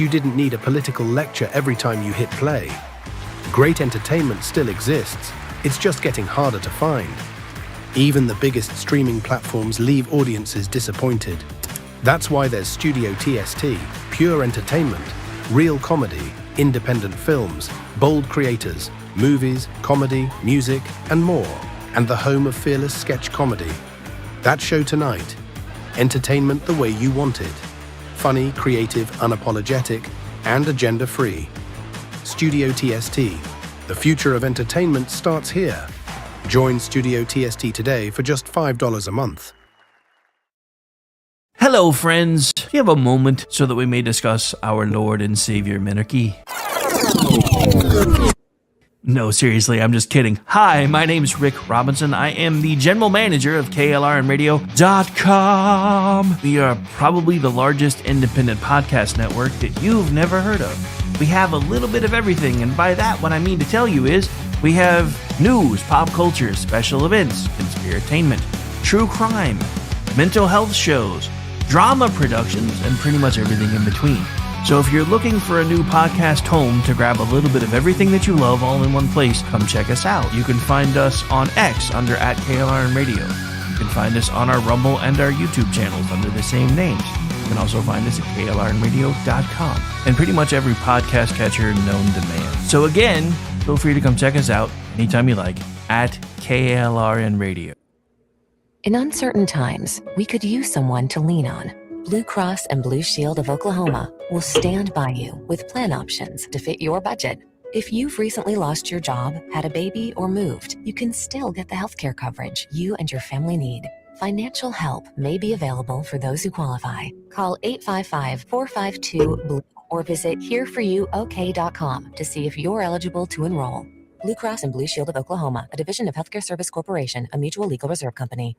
didn't need a political lecture every time you hit play. Great entertainment still exists, it's just getting harder to find. Even the biggest streaming platforms leave audiences disappointed. That's why there's Studio TST, pure entertainment, real comedy, independent films, bold creators, movies, comedy, music, and more, and the home of fearless sketch comedy. That show tonight. Entertainment the way you want it. Funny, creative, unapologetic, and agenda-free. Studio TST. The future of entertainment starts here. Join Studio TST today for just $5 a month. Hello, friends. Do you have a moment so that we may discuss our Lord and Savior Minarchy? No, seriously, I'm just kidding. Hi, my name's Rick Robinson. I am the general manager of KLRNradio.com. We are probably the largest independent podcast network that you've never heard of. We have a little bit of everything, and by that, what I mean to tell you is we have news, pop culture, special events, conspiratainment, true crime, mental health shows, drama productions, and pretty much everything in between. So if you're looking for a new podcast home to grab a little bit of everything that you love all in one place, come check us out. You can find us on X under @KLRNradio. You can find us on our Rumble and our YouTube channels under the same names. You can also find us at KLRNradio.com and pretty much every podcast catcher known to man. So again, feel free to come check us out anytime you like at KLRN Radio. In uncertain times, we could use someone to lean on. Blue Cross and Blue Shield of Oklahoma will stand by you with plan options to fit your budget. If you've recently lost your job, had a baby, or moved, you can still get the healthcare coverage you and your family need. Financial help may be available for those who qualify. Call 855-452-BLUE or visit hereforyouok.com to see if you're eligible to enroll. Blue Cross and Blue Shield of Oklahoma, a division of Healthcare Service Corporation, a mutual legal reserve company.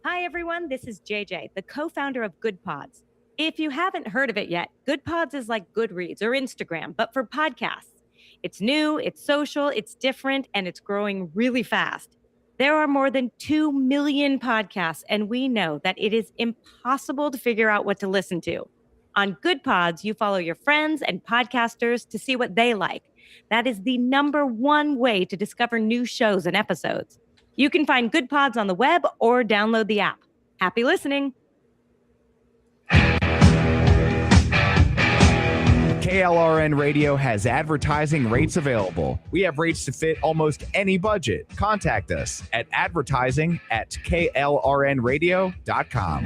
Hi, everyone. This is JJ, the co-founder of Good Pods. If you haven't heard of it yet, Good Pods is like Goodreads or Instagram, but for podcasts. It's new, it's social, it's different, and it's growing really fast. There are more than 2 million podcasts, and we know that it is impossible to figure out what to listen to. On Good Pods, you follow your friends and podcasters to see what they like. That is the #1 way to discover new shows and episodes. You can find Good Pods on the web or download the app. Happy listening. KLRN Radio has advertising rates available. We have rates to fit almost any budget. Contact us at advertising@klrnradio.com.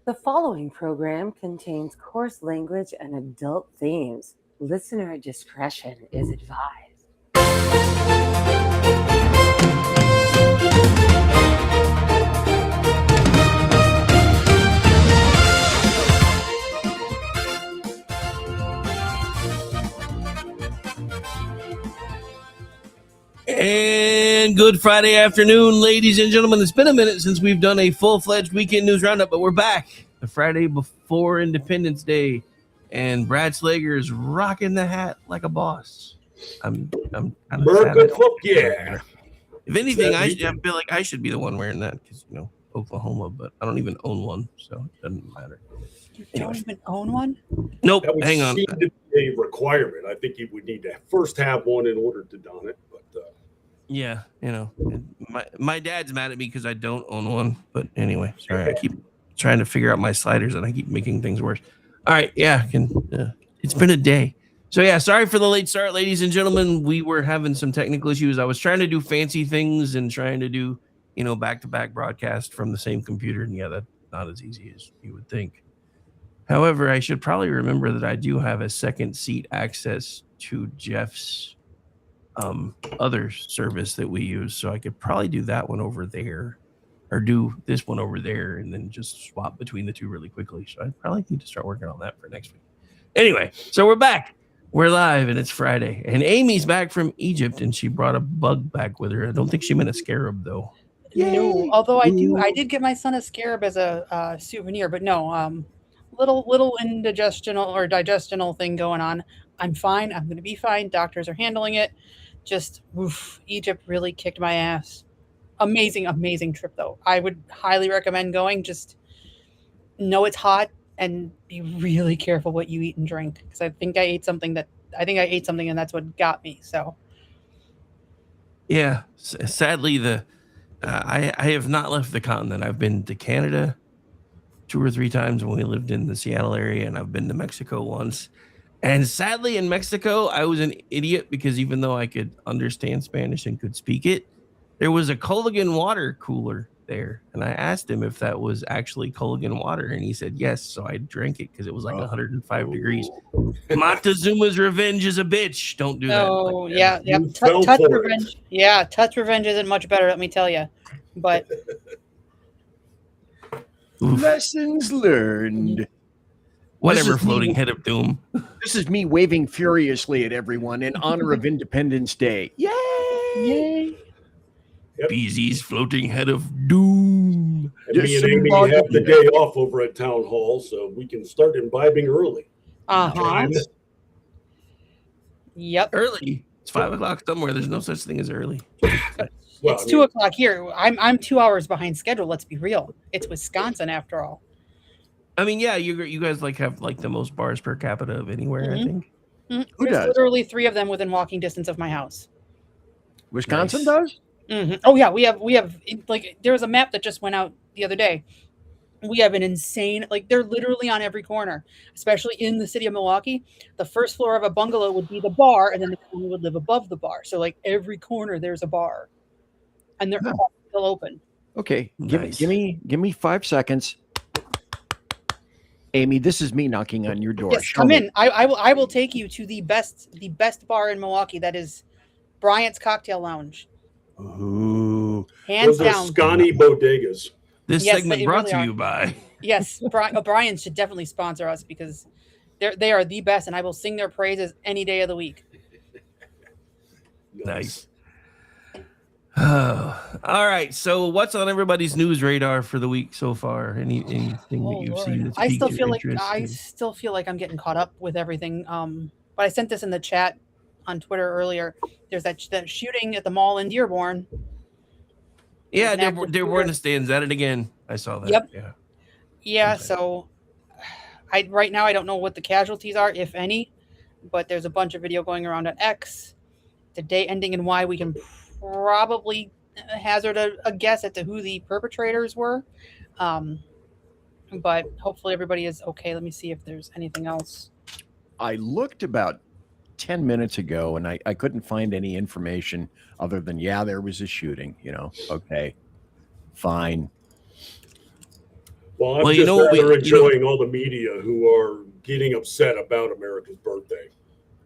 The following program contains coarse language and adult themes. Listener discretion is advised. And good Friday afternoon, ladies and gentlemen. It's been a minute since we've done a full-fledged weekend news roundup, but we're back the Friday before Independence Day, and Brad Slager is rocking the hat like a boss. I'm kind of yeah. If anything, I feel like I should be the one wearing that because Oklahoma, but I don't even own one, so it doesn't matter. You don't even own one? Nope. That would Hang on. seem to be a requirement. I think you would need to first have one in order to don it. But yeah, my dad's mad at me because I don't own one. But anyway, sorry, I keep trying to figure out my sliders and I keep making things worse. All right, yeah, it's been a day. So yeah, sorry for the late start, ladies and gentlemen. We were having some technical issues. I was trying to do fancy things and trying to do, back-to-back broadcast from the same computer. And yeah, that's not as easy as you would think. However, I should probably remember that I do have a second seat access to Jeff's other service that we use. So I could probably do that one over there or do this one over there and then just swap between the two really quickly. So I probably need to start working on that for next week. Anyway, so we're back. We're live and it's Friday. And Amy's back from Egypt and she brought a bug back with her. I don't think she meant a scarab though. No, although I did get my son a scarab as a souvenir, but no, little digestional thing going on. I'm fine. I'm going to be fine. Doctors are handling it. Just Egypt really kicked my ass. amazing trip though. I would highly recommend going. Just know it's hot and be really careful what you eat and drink, because I think I ate something and that's what got me. So Yeah, sadly, I have not left the continent. I've been to Canada 2 or 3 times when we lived in the Seattle area, and I've been to Mexico once. And sadly, in Mexico, I was an idiot because even though I could understand Spanish and could speak it, there was a Culligan water cooler there. And I asked him if that was actually Culligan water, and he said yes. So I drank it because it was like 105 degrees. Montezuma's revenge is a bitch. Don't do that. oh yeah, You Touch fell for it. revenge. Yeah, touch revenge isn't much better, let me tell you. But Oof. Lessons learned. Whatever, This is me- floating head of doom. This is me waving furiously at everyone in honor of Independence Day. Yay! yay. BZ's floating head of doom. And me and Amy Disembodied. have the day off over at Town Hall, so we can start imbibing early. Uh-huh. Yep. Early. It's 5 o'clock somewhere. There's no such thing as early. Well, It's 2 o'clock here. I'm 2 hours behind schedule. Let's be real. It's Wisconsin after all. I mean, yeah, you guys like have like the most bars per capita of anywhere. I Mhm. think. Who There's does? literally 3 of them within walking distance of my house. Wisconsin Nice. does? Oh yeah, we have like there was a map that just went out the other day. We have an insane, like they're literally on every corner, especially in the city of Milwaukee. The first floor of a bungalow would be the bar, and then the family would live above the bar. So like every corner there's a bar, and they're Huh. all still open. Okay, Nice. give me 5 seconds. Amy, this is me knocking on your door. Yes, Show come me. in. I will take you to the best bar in Milwaukee. That is Bryant's Cocktail Lounge, Ooh. hands those are down. Scotty bodegas. This Yes, segment they brought really to are. you by. Yes, Brian should definitely sponsor us because they are the best, and I will sing their praises any day of the week. Nice. Oh, all right. So, what's on everybody's news radar for the week so far? Anything Oh, that you've Lord. seen that's I piqued still your feel like interest? I'm getting caught up with everything. But I sent this in the chat on Twitter earlier. There's that shooting at the mall in Dearborn. Yeah, An active Dearborn shooter. stands at it again. I saw that. Yep. Yeah. Yeah, Okay. so right now I don't know what the casualties are, if any, but there's a bunch of video going around on X. The day ending in Y, we can probably hazard a guess as to who the perpetrators were. But hopefully everybody is okay. Let me see if there's anything else. I looked about 10 minutes ago and I couldn't find any information other than, yeah, there was a shooting, Okay, fine. Well, I'm Well, you just know what rather enjoying all the media who are getting upset about America's birthday.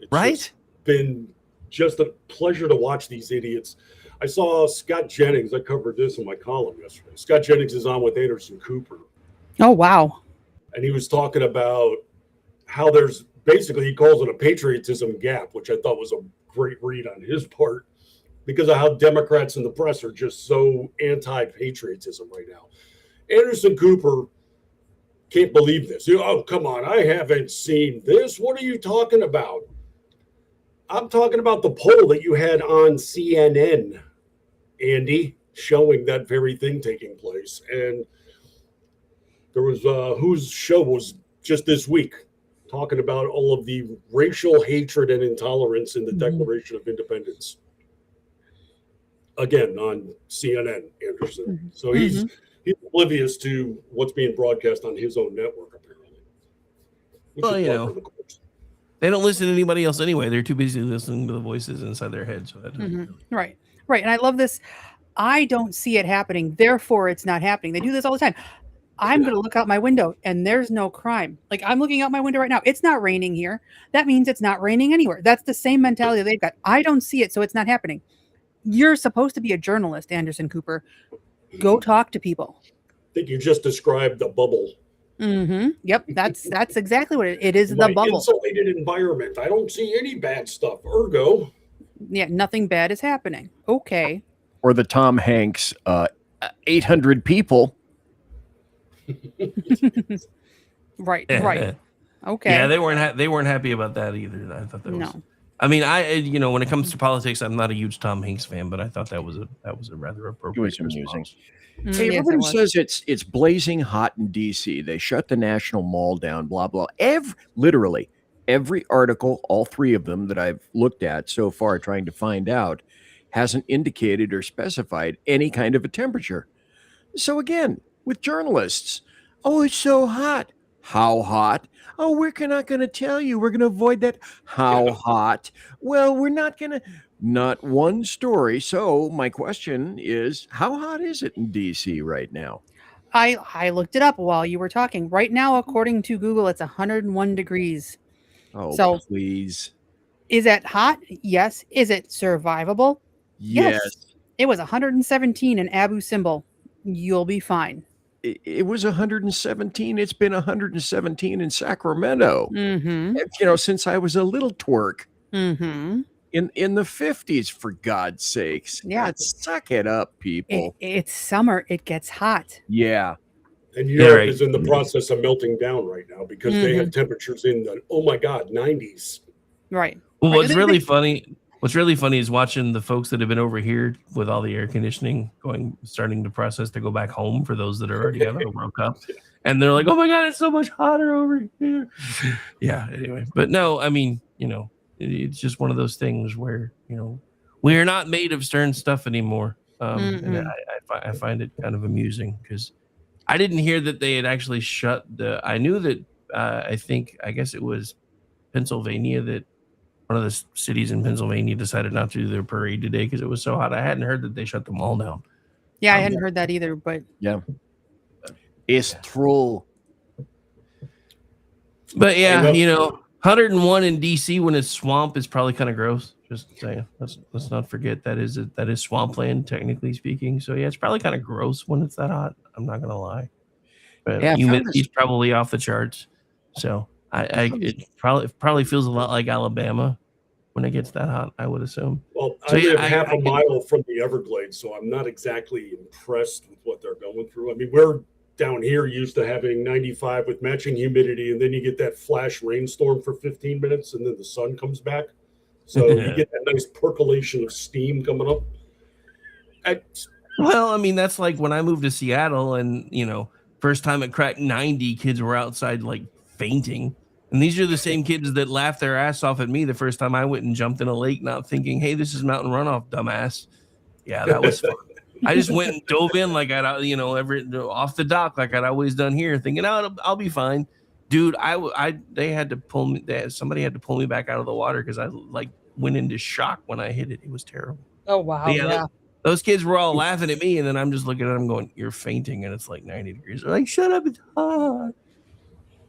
It's Right? just been just a pleasure to watch these idiots. I saw Scott Jennings. I covered this in my column yesterday. Scott Jennings is on with Anderson Cooper, Oh, wow. and he was talking about how there's basically, he calls it a patriotism gap, which I thought was a great read on his part because of how Democrats and the press are just so anti-patriotism right now. Anderson Cooper can't believe this. Oh, come on. I haven't seen this. What are you talking about? I'm talking about the poll that you had on CNN, Andy, showing that very thing taking place. And there was whose show was just this week talking about all of the racial hatred and intolerance in the Declaration of Independence. Again, on CNN, Anderson. So he's oblivious to what's being broadcast on his own network, apparently. Which Well, is you par know. for the course. They don't listen to anybody else anyway. They're too busy listening to the voices inside their head. So that doesn't really- Right. And I love this. I don't see it happening. Therefore, it's not happening. They do this all the time. I'm going to look out my window and there's no crime. Like I'm looking out my window right now. It's not raining here. That means it's not raining anywhere. That's the same mentality they've got. I don't see it, so it's not happening. You're supposed to be a journalist, Anderson Cooper. Go talk to people. I think you just described the bubble. Yep. That's exactly what it is. The My bubble. insulated environment. I don't see any bad stuff. Ergo, Yeah. Nothing bad is happening. Okay. Or the Tom Hanks 800 people. Right. Okay. Yeah, they weren't happy about that either. I thought that was No. I mean, when it comes to politics, I'm not a huge Tom Hanks fan, but I thought that was a rather appropriate. It was amusing. response. Hey, Yes, everybody it was. says it's blazing hot in DC. They shut the National Mall down, blah blah. Literally every article, all three of them that I've looked at so far trying to find out, hasn't indicated or specified any kind of a temperature. So again, with journalists, oh, it's so hot. How hot? Oh, we're not going to tell you. We're going to avoid that. How hot? Well, we're not going to. Not one story. So my question is, how hot is it in DC right now? I looked it up while you were talking. Right now, according to Google, it's 101 degrees. Oh, So- please. Is it hot? Yes. Is it survivable? Yes. It was 117 in Abu Simbel. You'll be fine. It was 117. It's been 117 in Sacramento. Mm-hmm. Since I was a little twerk Mm-hmm. in the 50s, for God's sakes. Yeah. God, suck it up, people. It's summer. It gets hot. Yeah. And Yeah, Europe right. is in the process of melting down right now because they have temperatures in the 90s. Right. Well, Right, what's they- really they- funny? What's really funny is watching the folks that have been over here with all the air conditioning starting to process to go back home for those that are already out of World Cup. And they're like, oh my God, it's so much hotter over here. Yeah. Anyway, but no, I mean, it's just one of those things where, we are not made of stern stuff anymore. And I find it kind of amusing because I didn't hear that they had actually I knew that I guess it was Pennsylvania that one of the cities in Pennsylvania decided not to do their parade today because it was so hot. I hadn't heard that they shut them all down. Yeah, I hadn't heard that either, but Yeah. It's true. But yeah, Well- 101 in DC when it's swamp is probably kind of gross. Just saying. Let's not forget that is swampland, technically speaking. So yeah, it's probably kind of gross when it's that hot. I'm not gonna lie. But Yeah, I found humidity's probably off the charts. So it probably feels a lot like Alabama when it gets that hot, I would assume. Well, So, I yeah, live I- half I a can- mile from the Everglades, so I'm not exactly impressed with what they're going through. I mean, we're down here used to having 95 with matching humidity, and then you get that flash rainstorm for 15 minutes, and then the sun comes back. So you get that nice percolation of steam coming up. Well, I mean, that's like when I moved to Seattle and, first time it cracked 90, kids were outside like fainting. And these are the same kids that laughed their ass off at me the first time I went and jumped in a lake, not thinking, hey, this is mountain runoff, dumbass. Yeah, that was fun. I just went and dove in like off the dock like I'd always done here, thinking, oh, I'll be fine. Dude, somebody had to pull me back out of the water because I like went into shock when I hit it. It was terrible. oh wow, But yeah, those kids were all laughing at me, and then I'm just looking at them going, you're fainting, and it's like 90 degrees. They're like, shut up, it's hot.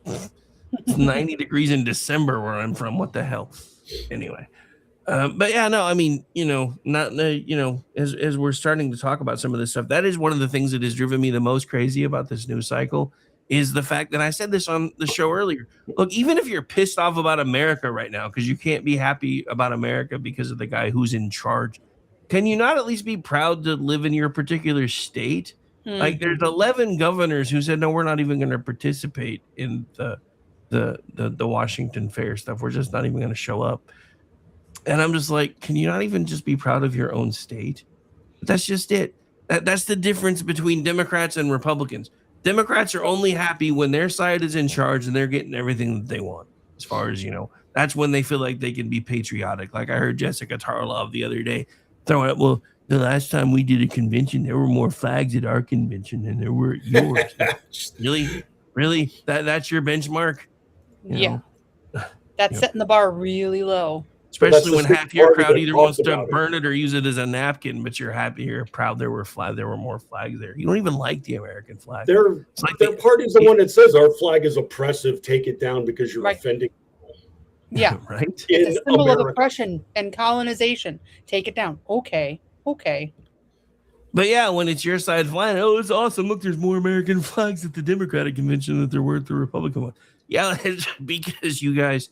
It's 90 degrees in December where I'm from. What the hell? Anyway. But yeah, no, I mean, as we're starting to talk about some of this stuff, that is one of the things that has driven me the most crazy about this news cycle is the fact that I said this on the show earlier. Look, even if you're pissed off about America right now, because you can't be happy about America because of the guy who's in charge, can you not at least be proud to live in your particular state? Like there's 11 governors who said, no, we're not even going to participate in the Washington Fair stuff. We're just not even going to show up. And I'm just like, can you not even just be proud of your own state? But that's just it. That's the difference between Democrats and Republicans. Democrats are only happy when their side is in charge and they're getting everything that they want. As far as, that's when they feel like they can be patriotic. Like I heard Jessica Tarlov the other day throwing up, well, the last time we did a convention, there were more flags at our convention than there were at yours. Really? That's your benchmark? Yeah. That's setting the bar really low. Especially when That's the half your party crowd that either talks wants to about it. burn it or use it as a napkin, but you're happy, you're proud there were more flags there. You don't even like the American flag. It's like Their party's the one that says our flag is oppressive, take it down because you're Right. offending. Yeah, right? it's In a symbol of America. oppression and colonization. Take it down. Okay. But yeah, when it's your side flying, oh, it's awesome. Look, there's more American flags at the Democratic convention than there were at the Republican one. Yeah, it's because you guys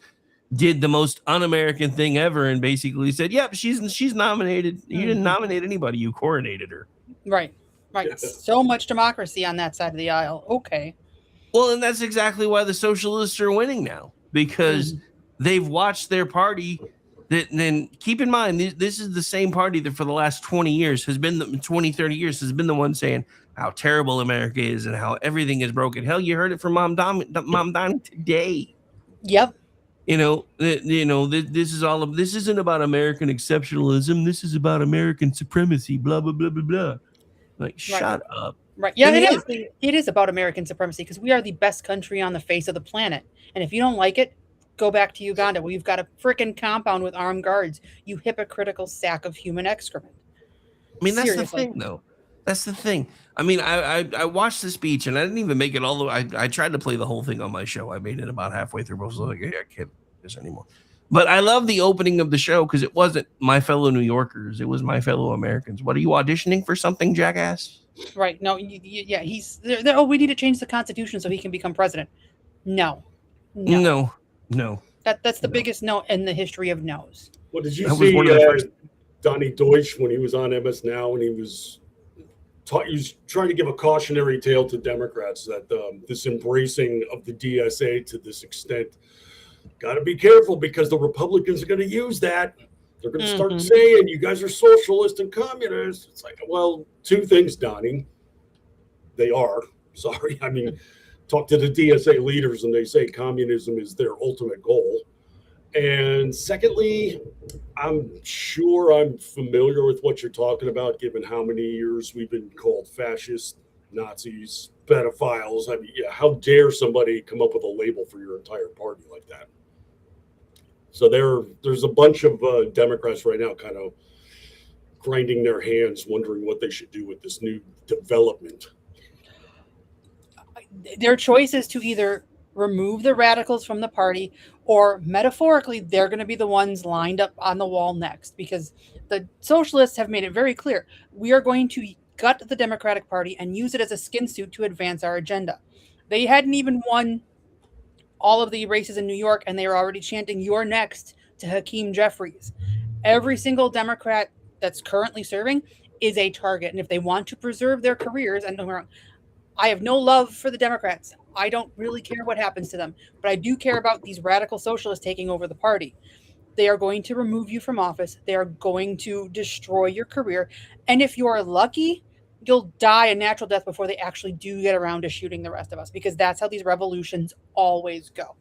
did the most un-American thing ever and basically said, yep, she's nominated. You didn't nominate anybody, you coronated her. Right. So much democracy on that side of the aisle. Okay. Well, and that's exactly why the socialists are winning now, because they've watched their party then keep in mind, this is the same party that for the last 20 years has been 20, 30 years has been the one saying how terrible America is and how everything is broken. Hell, you heard it from Mom Donnie today. Yep. This isn't about American exceptionalism. This is about American supremacy. Blah blah blah blah blah. Like, shut up. Right. Yeah, it is about American supremacy because we are the best country on the face of the planet. And if you don't like it, go back to Uganda where you've got a freaking compound with armed guards. You hypocritical sack of human excrement. I mean, that's the thing, though. That's the thing. I mean, I watched the speech and I didn't even make it all the way. I tried to play the whole thing on my show. I made it about halfway through. I was like, I can't do this anymore. But I love the opening of the show because it wasn't my fellow New Yorkers. It was my fellow Americans. What, are you auditioning for something, jackass? Right. No, yeah, he's there. Oh, we need to change the Constitution so he can become president. No. That's the biggest no in the history of no's. Well, did you see Donnie Deutsch when he was on MS Now and he was trying to give a cautionary tale to Democrats that this embracing of the DSA to this extent, got to be careful because the Republicans are going to use that. They're going to start saying you guys are socialist and communist. It's like, well, two things, Donnie. They are. Sorry. I mean, talk to the DSA leaders and they say communism is their ultimate goal. And secondly, I'm sure I'm familiar with what you're talking about, given how many years we've been called fascists, Nazis, pedophiles. I mean, yeah, how dare somebody come up with a label for your entire party like that? So there's a bunch of Democrats right now kind of grinding their hands, wondering what they should do with this new development. Their choice is to either remove the radicals from the party, or metaphorically, they're going to be the ones lined up on the wall next, because the socialists have made it very clear. We are going to gut the Democratic Party and use it as a skin suit to advance our agenda. They hadn't even won all of the races in New York, and they were already chanting, "You're next," to Hakeem Jeffries. Every single Democrat that's currently serving is a target. And if they want to preserve their careers, and I have no love for the Democrats. I don't really care what happens to them, but I do care about these radical socialists taking over the party. They are going to remove you from office. They are going to destroy your career. And if you're lucky, you'll die a natural death before they actually do get around to shooting the rest of us, because that's how these revolutions always go.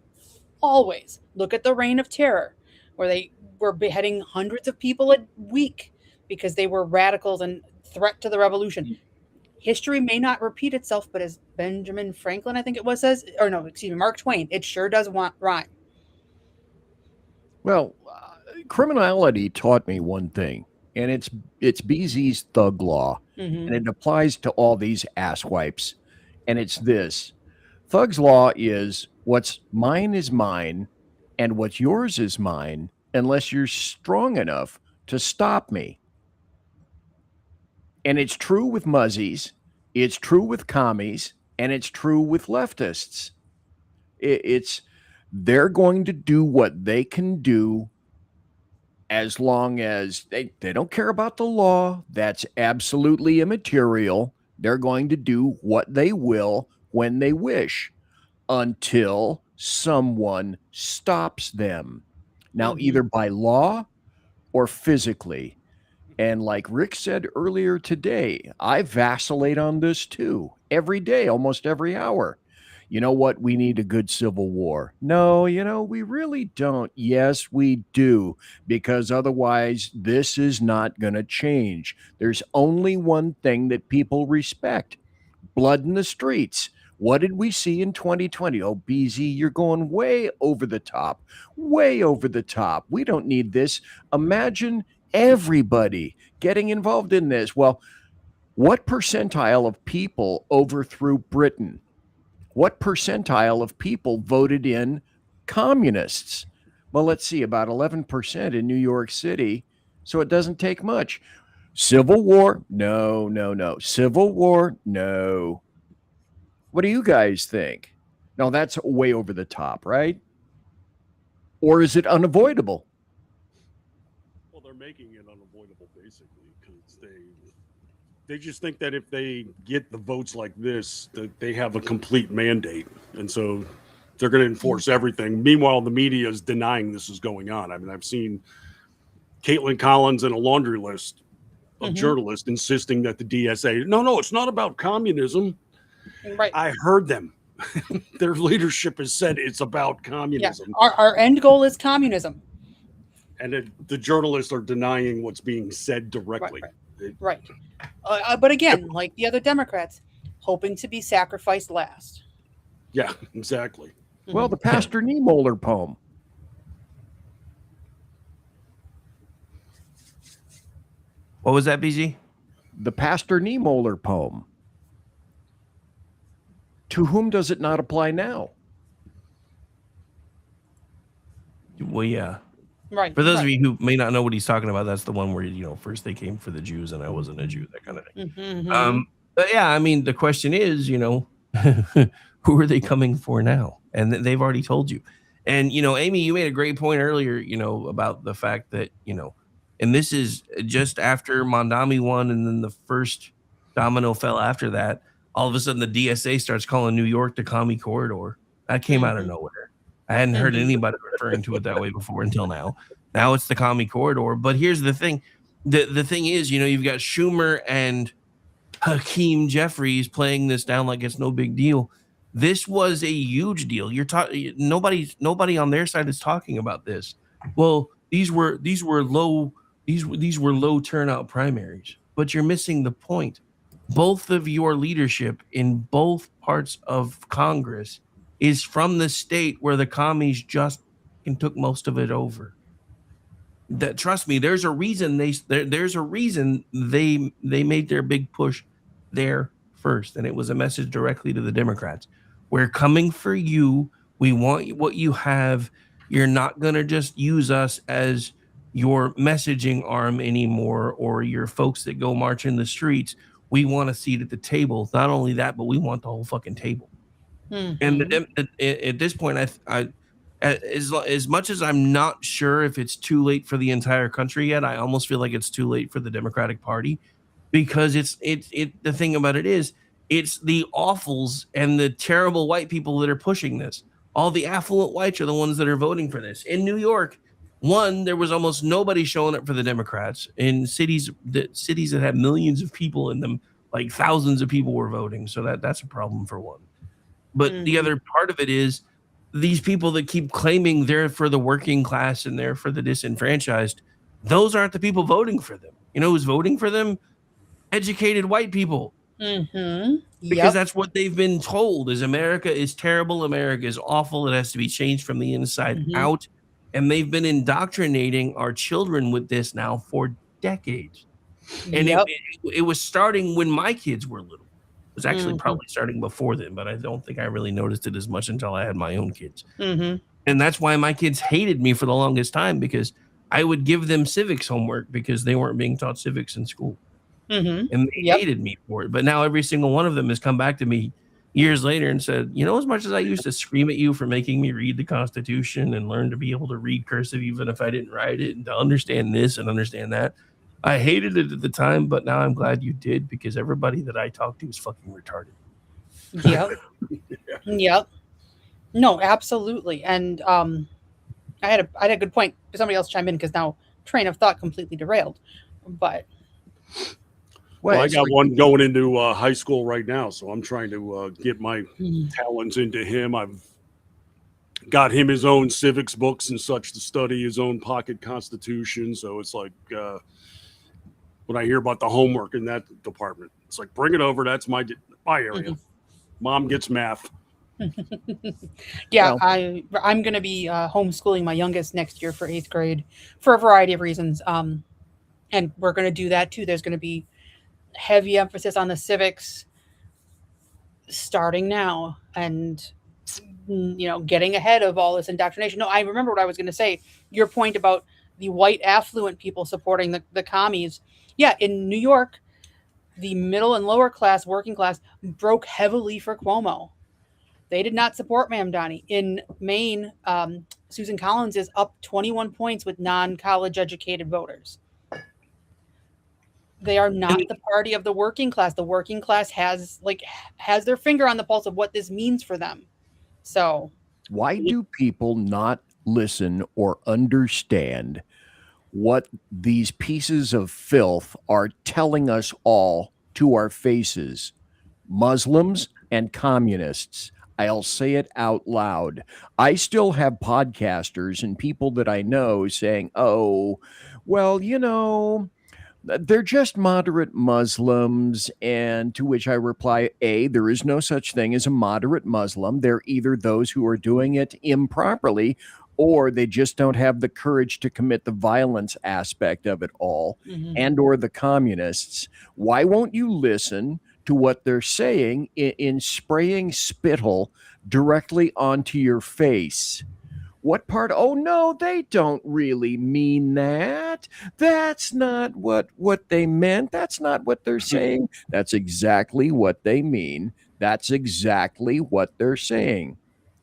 Always. Look at the Reign of Terror, where they were beheading hundreds of people a week because they were radicals and threat to the revolution. History may not repeat itself, but as Benjamin Franklin, I think it was, says, or no, excuse me, Mark Twain, it sure does rhyme. Well, criminality taught me one thing, and it's BZ's thug law, and it applies to all these asswipes, and it's this. Thug's law is what's mine is mine, and what's yours is mine, unless you're strong enough to stop me. And it's true with muzzies, it's true with commies, and it's true with leftists. They're going to do what they can do as long as they don't care about the law. That's absolutely immaterial. They're going to do what they will when they wish until someone stops them. Now, either by law or physically. And like Rick said earlier today, I vacillate on this too. Every day, almost every hour. You know what? We need a good civil war. No, we really don't. Yes, we do. Because otherwise, this is not going to change. There's only one thing that people respect: blood in the streets. What did we see in 2020? Oh, BZ, you're going way over the top. Way over the top. We don't need this. Imagine everybody getting involved in this. Well, what percentile of people overthrew Britain? What percentile of people voted in communists? Well, let's see, about 11% in New York City. So it doesn't take much. Civil war? No. Civil war? No. What do you guys think? No, that's way over the top, right? Or is it unavoidable? Making it unavoidable, basically, because they just think that if they get the votes like this, that they have a complete mandate, and so they're going to enforce everything. Meanwhile, the media is denying this is going on. I mean, I've seen Caitlin Collins and a laundry list of Mhm. journalists insisting that the DSA, no, it's not about communism. Right. I heard them. Their leadership has said it's about Yeah. communism. Our end goal is communism. And the journalists are denying what's being said directly. Right. But again, like the other Democrats, hoping to be sacrificed last. Yeah, exactly. Well, the Pastor Niemöller poem. What was that, BG? The Pastor Niemöller poem. To whom does it not apply now? Well, yeah. Right. For those right. of you who may not know what he's talking about, that's the one where, first they came for the Jews and I wasn't a Jew, that kind of thing. Mhm. But yeah, I mean, the question is, who are they coming for now? And they've already told you. And, Amy, you made a great point earlier, about the fact that, and this is just after Mondami won and then the first domino fell after that. All of a sudden, the DSA starts calling New York the Commie Corridor. That came out of nowhere. I hadn't heard anybody referring to it that way before until now. Now it's the Commie Corridor. But here's the thing. The thing is, you've got Schumer and Hakeem Jeffries playing this down like it's no big deal. This was a huge deal. Nobody on their side is talking about this. Well, these were low turnout primaries, but you're missing the point. Both of your leadership in both parts of Congress is from the state where the commies just took most of it over. That, trust me, there's a reason they made their big push there first, and it was a message directly to the Democrats. We're coming for you. We want what you have. You're not going to just use us as your messaging arm anymore, or your folks that go march in the streets. We want a seat at the table. Not only that, but we want the whole fucking table. And at this point, as much as I'm not sure if it's too late for the entire country yet, I almost feel like it's too late for the Democratic Party, because the thing about it is, it's the awfuls and the terrible white people that are pushing this. All the affluent whites are the ones that are voting for this. In New York, there was almost nobody showing up for the Democrats. In cities that had millions of people in them, like thousands of people were voting. So that's a problem for one. But the other part of it is these people that keep claiming they're for the working class and they're for the disenfranchised, those aren't the people voting for them. You know who's voting for them? Educated white people. Because that's what they've been told, is America is terrible. America is awful. It has to be changed from the inside out. And they've been indoctrinating our children with this now for decades. And it was starting when my kids were little. It was actually probably starting before then, but I don't think I really noticed it as much until I had my own kids. And that's why my kids hated me for the longest time, because I would give them civics homework because they weren't being taught civics in school. And they hated me for it. But now every single one of them has come back to me years later and said, as much as I used to scream at you for making me read the Constitution and learn to be able to read cursive even if I didn't write it, and to understand this and understand that, I hated it at the time, but now I'm glad you did, because everybody that I talked to is fucking retarded. No, absolutely. And I had a good point. Somebody else chime in, because now train of thought completely derailed. But well, I got one going into high school right now, so I'm trying to get my talents into him. I've got him his own civics books and such to study, his own pocket constitution. So it's like when I hear about the homework in that department, it's like, bring it over. That's my area. Mom gets math. I'm going to be homeschooling my youngest next year for 8th grade for a variety of reasons. And we're going to do that too. There's going to be heavy emphasis on the civics starting now, and getting ahead of all this indoctrination. No, I remember what I was going to say. Your point about the white affluent people supporting the commies. Yeah, in New York, the middle and lower class, working class, broke heavily for Cuomo. They did not support Mamdani. In Maine, Susan Collins is up 21 points with non-college educated voters. They are not the party of the working class. The working class has their finger on the pulse of what this means for them. So why do people not listen or understand what these pieces of filth are telling us all to our faces. Muslims and communists. I'll say it out loud. I still have podcasters and people that I know saying, oh, well, they're just moderate Muslims. And to which I reply, A, there is no such thing as a moderate Muslim. They're either those who are doing it improperly, or they just don't have the courage to commit the violence aspect of it all, and or the communists. Why won't you listen to what they're saying in spraying spittle directly onto your face? What part? Oh, no, they don't really mean that. That's not what they meant. That's not what they're saying. That's exactly what they mean. That's exactly what they're saying.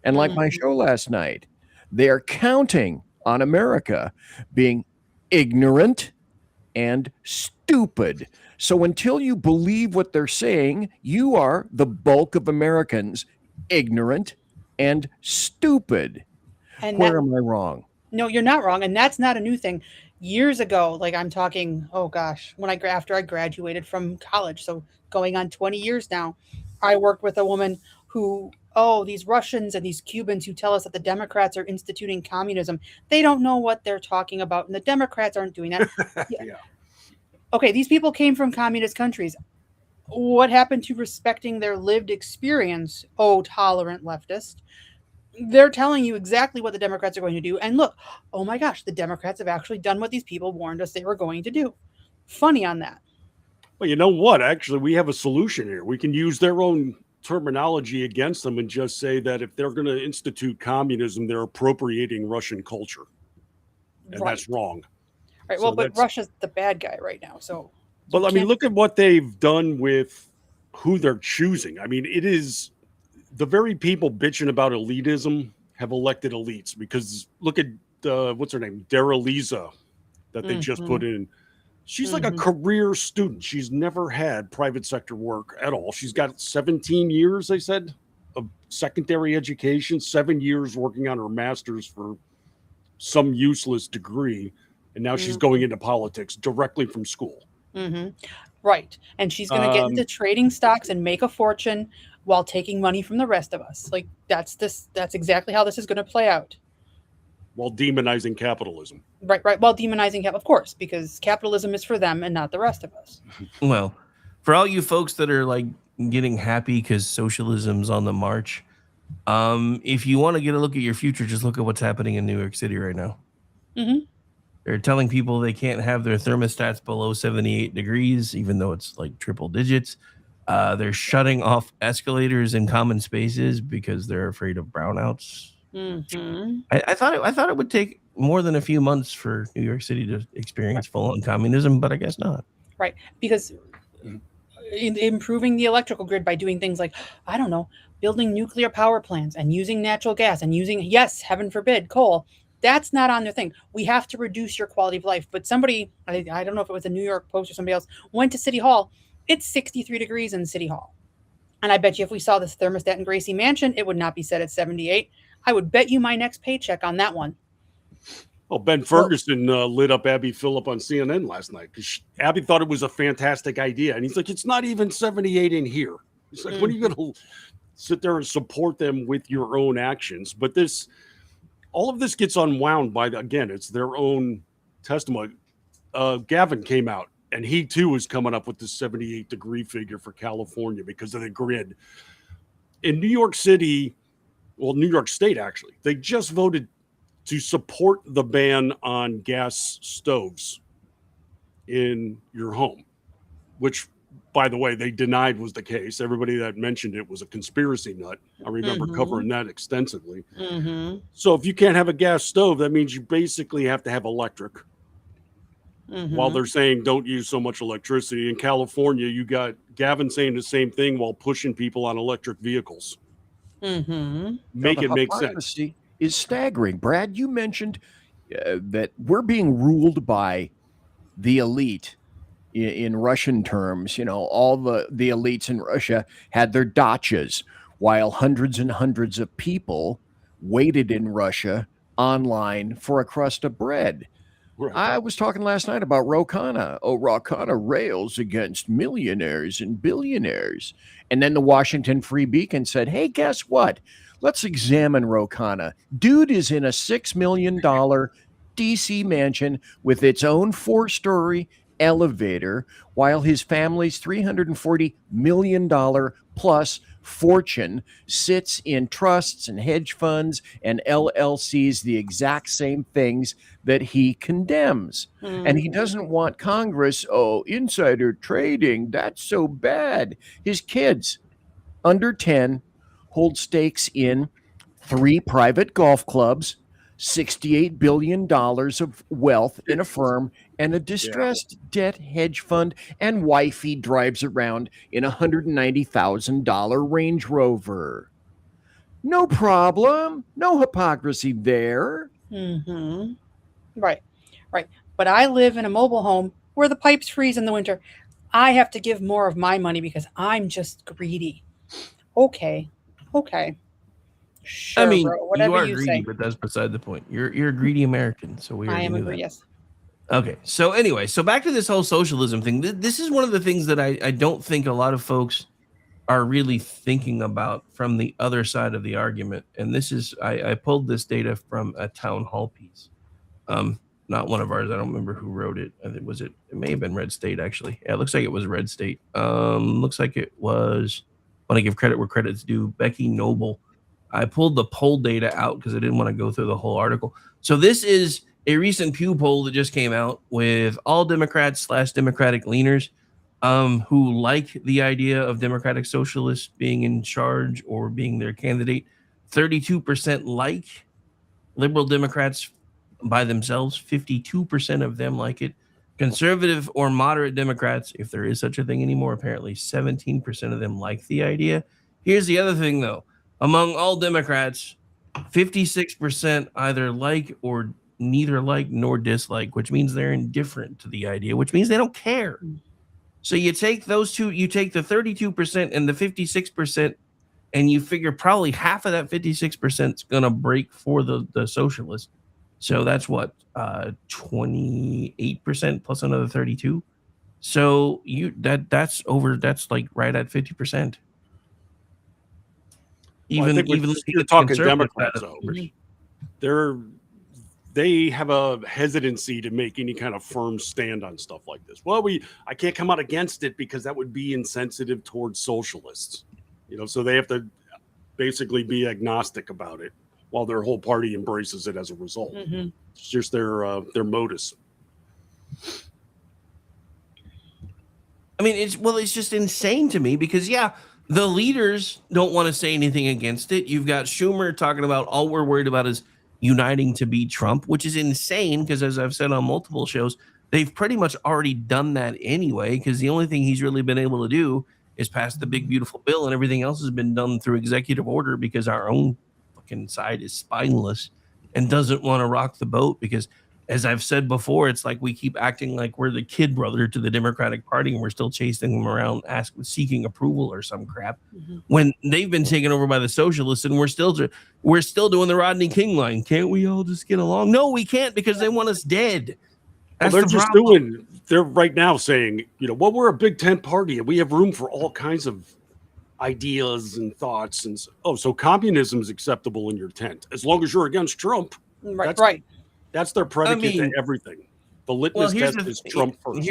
And like my show last night, they're counting on America being ignorant and stupid. So until you believe what they're saying, you are the bulk of Americans, ignorant and stupid. And Where am I wrong? No, you're not wrong. And that's not a new thing. Years ago, like I'm talking, oh gosh, after I graduated from college, so going on 20 years now, I worked with a woman who, these Russians and these Cubans who tell us that the Democrats are instituting communism. They don't know what they're talking about, and the Democrats aren't doing that. Yeah. Okay, these people came from communist countries. What happened to respecting their lived experience, tolerant leftist? They're telling you exactly what the Democrats are going to do. And look, oh my gosh, the Democrats have actually done what these people warned us they were going to do. Funny on that. Well, you know what? Actually, we have a solution here. We can use their own terminology against them and just say that if they're going to institute communism, they're appropriating Russian culture. And Right. that's wrong. Right. So Well, but that's- Russia's the bad guy right now. So But I mean, can't- look at what they've done with who they're choosing. I mean, it is the very people bitching about elitism have elected elites, because look at what's her name, Dara Liza, that they just put in. She's like a career student. She's never had private sector work at all. She's got 17 years, they said, of secondary education, 7 years working on her master's for some useless degree. And now she's going into politics directly from school. Right. And she's going to get into trading stocks and make a fortune while taking money from the rest of us. Like that's exactly how this is going to play out. While demonizing capitalism. Right. While demonizing of course, because capitalism is for them and not the rest of us. Well, for all you folks that are like getting happy because socialism's on the march, if you want to get a look at your future, just look at what's happening in New York City right now. They're telling people they can't have their thermostats below 78 degrees, even though it's like triple digits. They're shutting off escalators in common spaces because they're afraid of brownouts. I thought it would take more than a few months for New York City to experience full-on communism, but I guess not. Right. Because improving the electrical grid by doing things like, I don't know, building nuclear power plants and using natural gas and using, yes, heaven forbid, coal. That's not on their thing. We have to reduce your quality of life. But somebody, I don't know if it was a New York Post or somebody else, went to City Hall. It's 63 degrees in City Hall. And I bet you if we saw this thermostat in Gracie Mansion, it would not be set at 78. I would bet you my next paycheck on that one. Well, Ben Ferguson lit up Abby Phillip on CNN last night because Abby thought it was a fantastic idea. And he's like, it's not even 78 in here. He's like, when are you going to sit there and support them with your own actions? But all of this gets unwound by, again, it's their own testimony. Gavin came out and he too is coming up with the 78-degree figure for California because of the grid. In New York City, well, New York State, actually, they just voted to support the ban on gas stoves in your home, which, by the way, they denied was the case. Everybody that mentioned it was a conspiracy nut. I remember covering that extensively. So if you can't have a gas stove, that means you basically have to have electric. While they're saying don't use so much electricity. In California, you got Gavin saying the same thing while pushing people on electric vehicles. Make it make sense. Hypocrisy is staggering. Brad, you mentioned that we're being ruled by the elite in Russian terms. You know, all the elites in Russia had their dachas, while hundreds and hundreds of people waited in Russia online for a crust of bread. Right. I was talking last night about Ro Khanna. Oh, Ro Khanna rails against millionaires and billionaires. And then the Washington Free Beacon said, hey, guess what? Let's examine Ro Khanna. Dude is in a $6 million DC mansion with its own 4-story elevator, while his family's $340 million plus fortune sits in trusts and hedge funds and LLCs, the exact same things that he condemns. And he doesn't want Congress, insider trading, that's so bad. His kids, under 10, hold stakes in 3 private golf clubs, $68 billion of wealth in a firm, and a distressed debt hedge fund, and wifey drives around in a $190,000 Range Rover. No problem. No hypocrisy there. Mm-hmm. Right. But I live in a mobile home where the pipes freeze in the winter. I have to give more of my money because I'm just greedy. Okay. Sure, I mean, bro, whatever you are you greedy, say. but that's beside the point. You're a greedy American, so we I already am knew agree. that. Yes. Okay, so anyway, so back to this whole socialism thing. This is one of the things that I don't think a lot of folks are really thinking about from the other side of the argument. And this is, I pulled this data from a town hall piece. Not one of ours. I don't remember who wrote it. I think it may have been Red State, actually. Yeah, it looks like it was Red State. Looks like it was, I want to give credit where credit's due, Becky Noble. I pulled the poll data out because I didn't want to go through the whole article. So this is a recent Pew poll that just came out with all Democrats / Democratic leaners who like the idea of Democratic Socialists being in charge or being their candidate. 32% like Liberal Democrats by themselves. 52% of them like it. Conservative or moderate Democrats, if there is such a thing anymore, apparently 17% of them like the idea. Here's the other thing, though. Among all Democrats, 56% either like or neither like nor dislike, which means they're indifferent to the idea, which means they don't care. So you take those two, you take the 32% and the 56%, and you figure probably half of that 56% is going to break for the socialists. So that's what, 28% plus another 32. So that's like right at 50%. Even you're talking Democrats, though. They have a hesitancy to make any kind of firm stand on stuff like this. Well, I can't come out against it because that would be insensitive towards socialists. So they have to basically be agnostic about it, while their whole party embraces it as a result. Mm-hmm. It's just their modus. I mean, it's just insane to me because, the leaders don't want to say anything against it. You've got Schumer talking about all we're worried about is uniting to beat Trump, which is insane because, as I've said on multiple shows, they've pretty much already done that anyway, because the only thing he's really been able to do is pass the big, beautiful bill, and everything else has been done through executive order because our own fucking side is spineless and doesn't want to rock the boat because, as I've said before, it's like we keep acting like we're the kid brother to the Democratic Party and we're still chasing them around seeking approval or some crap when they've been taken over by the socialists, and we're still doing the Rodney King line. Can't we all just get along? No, we can't, because they want us dead. They're right now saying, we're a big tent party and we have room for all kinds of ideas and thoughts. And so communism is acceptable in your tent as long as you're against Trump. Right. That's their predicate to everything. The litmus test is Trump first.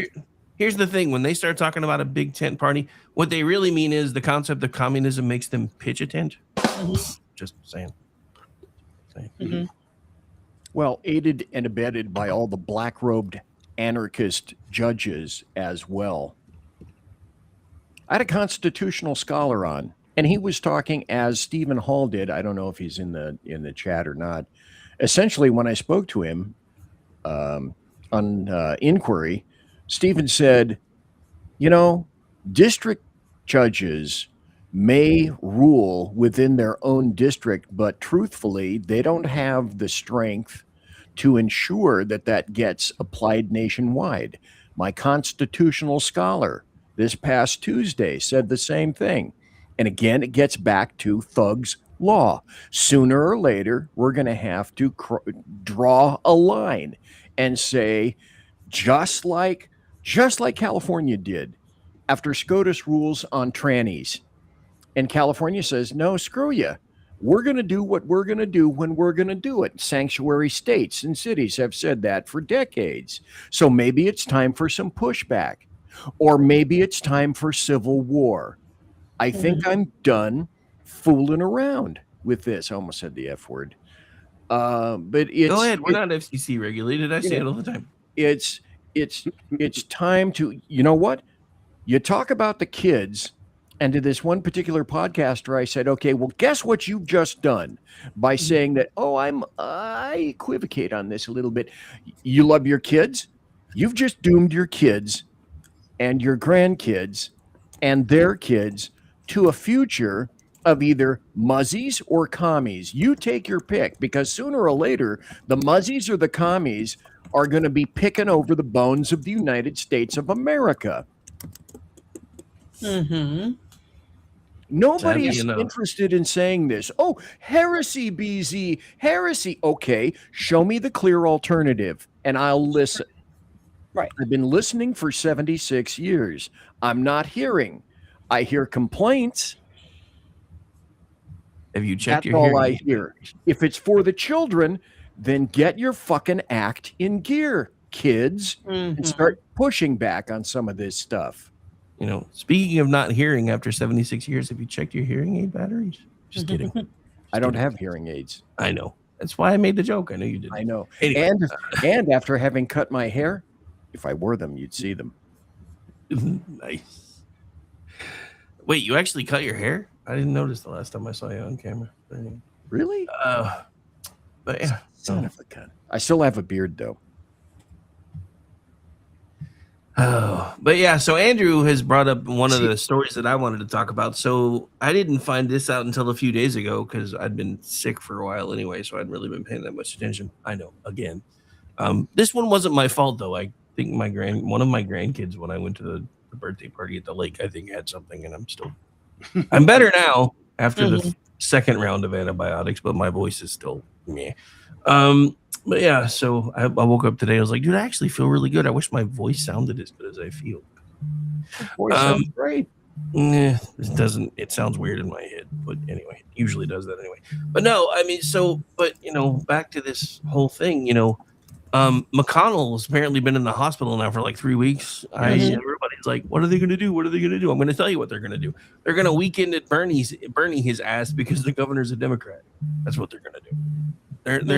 Here's the thing. When they start talking about a big tent party, what they really mean is the concept of communism makes them pitch a tent. Just saying. Mm-hmm. Well, aided and abetted by all the black-robed anarchist judges as well. I had a constitutional scholar on, and he was talking as Stephen Hall did. I don't know if he's in the chat or not. Essentially, when I spoke to him on inquiry, Stephen said, district judges may rule within their own district, but truthfully, they don't have the strength to ensure that gets applied nationwide. My constitutional scholar this past Tuesday said the same thing. And again, it gets back to Thug's law. Sooner or later, we're going to have to draw a line. and say, just like California did after SCOTUS rules on trannies, and California says, no, screw you. We're going to do what we're going to do when we're going to do it. Sanctuary states and cities have said that for decades. So maybe it's time for some pushback, or maybe it's time for civil war. I think I'm done fooling around with this. I almost said the F word. But it's, go ahead. We're not FCC regulated. I say it all the time. It's time to, you know what? You talk about the kids, and to this one particular podcaster, I said, okay, well, guess what you've just done by saying that, I equivocate on this a little bit. You love your kids. You've just doomed your kids and your grandkids and their kids to a future of either muzzies or commies. You take your pick, because sooner or later, the muzzies or the commies are going to be picking over the bones of the United States of America. Nobody is interested in saying this. Oh, heresy, BZ, heresy. Okay, show me the clear alternative, and I'll listen. Right. I've been listening for 76 years. I'm not hearing. I hear complaints. Have you checked That's your all hearing I aid? hear. If it's for the children, then get your fucking act in gear, kids, and start pushing back on some of this stuff. You know, speaking of not hearing after 76 years, have you checked your hearing aid batteries? Just kidding. I don't have hearing aids. I know. That's why I made the joke. I know you did. I know. Anyway. And after having cut my hair, if I wore them, you'd see them. Nice. Wait, you actually cut your hair? I didn't notice the last time I saw you on camera. Really? But yeah. Son of a gun. I still have a beard, though. Oh, but yeah, so Andrew has brought up one of the stories that I wanted to talk about. So I didn't find this out until a few days ago because I'd been sick for a while anyway, so I hadn't really been paying that much attention. I know, again. This one wasn't my fault, though. I think one of my grandkids, when I went to the birthday party at the lake, I think had something, and I'm better now after the second round of antibiotics, but my voice is still meh. But yeah, so I woke up today. I was like, dude, I actually feel really good. I wish my voice sounded as good as I feel. Voice sounds great. It doesn't. It sounds weird in my head, but anyway, it usually does that anyway. But no, I mean, but back to this whole thing. McConnell has apparently been in the hospital now for like 3 weeks. Everybody's like, what are they going to do? What are they going to do? I'm going to tell you what they're going to do. They're going to weekend at Bernie his ass because the governor's a Democrat. That's what they're going to do.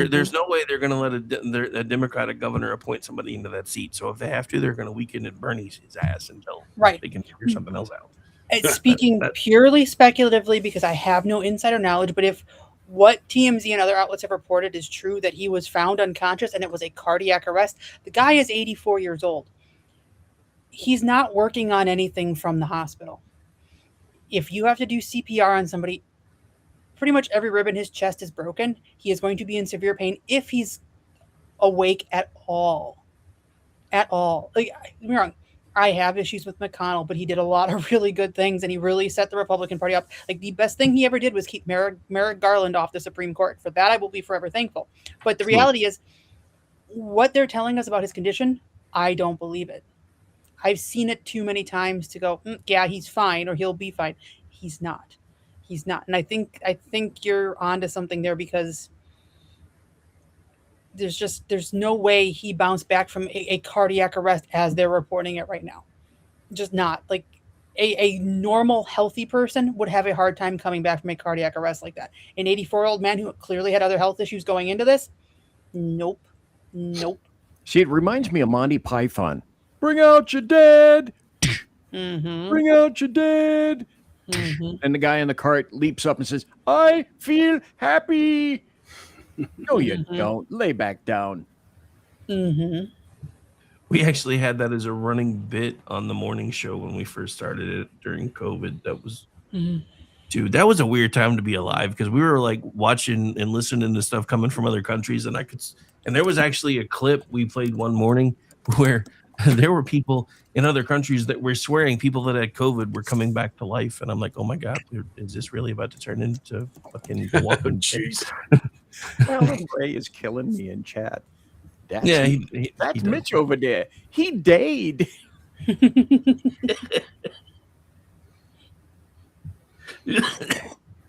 There's no way they're going to let a Democratic governor appoint somebody into that seat. So if they have to, they're going to weekend at Bernie's his ass until they can figure something else out. Speaking purely speculatively, because I have no insider knowledge, but if what TMZ and other outlets have reported is true, that he was found unconscious and it was a cardiac arrest, the guy is 84 years old. He's not working on anything from the hospital. If you have to do CPR on somebody, pretty much every rib in his chest is broken. He is going to be in severe pain if he's awake at all. At all. Like, don't get me wrong, I have issues with McConnell, but he did a lot of really good things, and he really set the Republican Party up. Like, the best thing he ever did was keep Merrick Garland off the Supreme Court. For that, I will be forever thankful. But the reality is, what they're telling us about his condition, I don't believe it. I've seen it too many times to go, yeah, he's fine, or he'll be fine. He's not. He's not. And I think you're onto something there, because there's no way he bounced back from a cardiac arrest as they're reporting it right now. Just not. Like, a normal healthy person would have a hard time coming back from a cardiac arrest like that. An 84-year-old man who clearly had other health issues going into this, nope. See, it reminds me of Monty Python. Bring out your dead. Bring out your dead. And the guy in the cart leaps up and says, I feel happy. No, you don't. Lay back down. We actually had that as a running bit on the morning show when we first started it during COVID. That was, dude, that was a weird time to be alive, because we were like watching and listening to stuff coming from other countries. And there was actually a clip we played one morning where there were people in other countries that were swearing people that had COVID were coming back to life. And I'm like, oh my God, is this really about to turn into fucking Walking? Jeez. Alan Ray is killing me in chat. That's, Yeah, that's he does. Mitch over there. He dayed.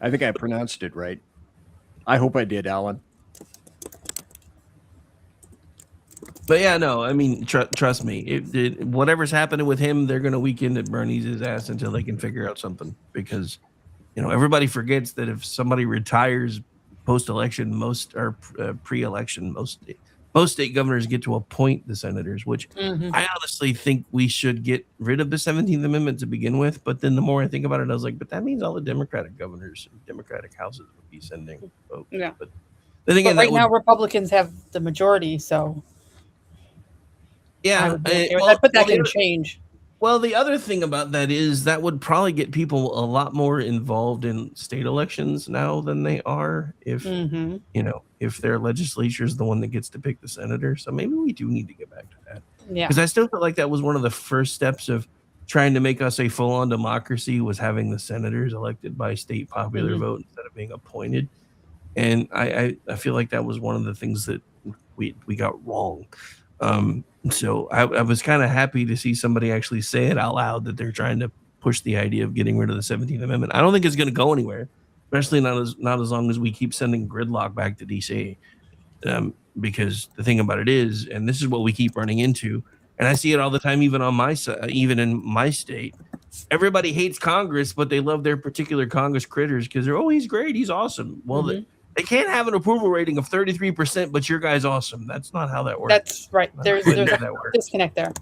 I think I pronounced it right. I hope I did, Alan. But yeah, no, I mean, trust me. Whatever's happening with him, they're going to weaken at Bernie's ass until they can figure out something. Because, everybody forgets that if somebody retires post-election, pre-election, most state governors get to appoint the senators, which I honestly think we should get rid of the 17th Amendment to begin with. But then the more I think about it, I was like, but that means all the Democratic governors, Democratic houses would be sending votes. Yeah. But then again, right now, Republicans have the majority, so yeah, but that can change. Well, the other thing about that is that would probably get people a lot more involved in state elections now than they are if if their legislature is the one that gets to pick the senator. So maybe we do need to get back to that. Yeah, because I still feel like that was one of the first steps of trying to make us a full-on democracy, was having the senators elected by state popular vote instead of being appointed. And I feel like that was one of the things that we got wrong. So I was kind of happy to see somebody actually say it out loud that they're trying to push the idea of getting rid of the 17th Amendment. I don't think it's going to go anywhere, especially not as long as we keep sending gridlock back to DC. Because the thing about it is, and this is what we keep running into, and I see it all the time, even on my side, even in my state. Everybody hates Congress, but they love their particular Congress critters because they're, he's great, he's awesome. Well, they can't have an approval rating of 33%, but your guy's awesome. That's not how that works. That's right. There's a disconnect there.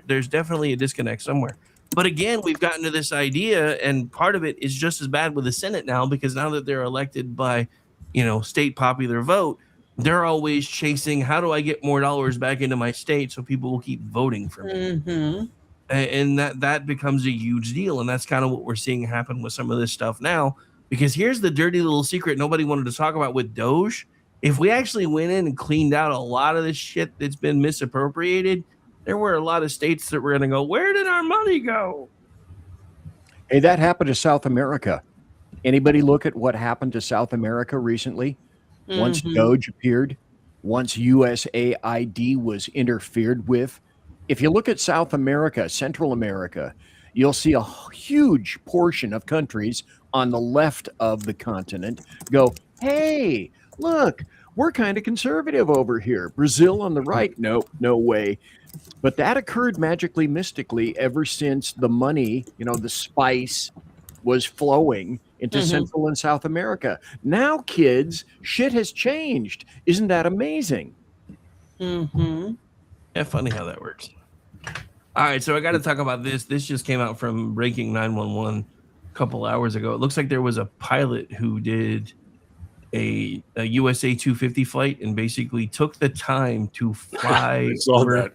There's definitely a disconnect somewhere. But again, we've gotten to this idea, and part of it is just as bad with the Senate now, because now that they're elected by, state popular vote, they're always chasing, how do I get more dollars back into my state so people will keep voting for me? And that becomes a huge deal. And that's kind of what we're seeing happen with some of this stuff now. Because here's the dirty little secret nobody wanted to talk about with Doge. If we actually went in and cleaned out a lot of this shit that's been misappropriated, there were a lot of states that were going to go, where did our money go? Hey, that happened to South America. Anybody look at what happened to South America recently? Once Doge appeared, once USAID was interfered with. If you look at South America, Central America, you'll see a huge portion of countries on the left of the continent go, hey, look, we're kind of conservative over here. Brazil on the right, no way. But that occurred magically, mystically, ever since the money, the spice was flowing into Central and South America. Now, kids, shit has changed. Isn't that amazing? Yeah, funny how that works. All right, so I got to talk about this. This just came out from Breaking 911 a couple hours ago. It looks like there was a pilot who did a USA 250 flight and basically took the time to fly over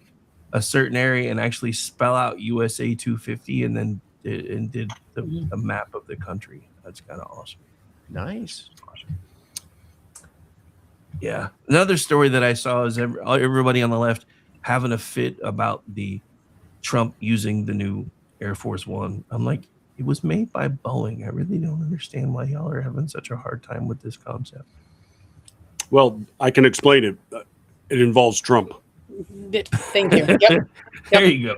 a certain area and actually spell out USA 250 and then did a map of the country. That's kind of awesome. Nice. Yeah. Another story that I saw is everybody on the left having a fit about the Trump using the new Air Force One. I'm like, it was made by Boeing. I really don't understand why y'all are having such a hard time with this concept. Well, I can explain it. It involves Trump. Thank you. Yep. There you go.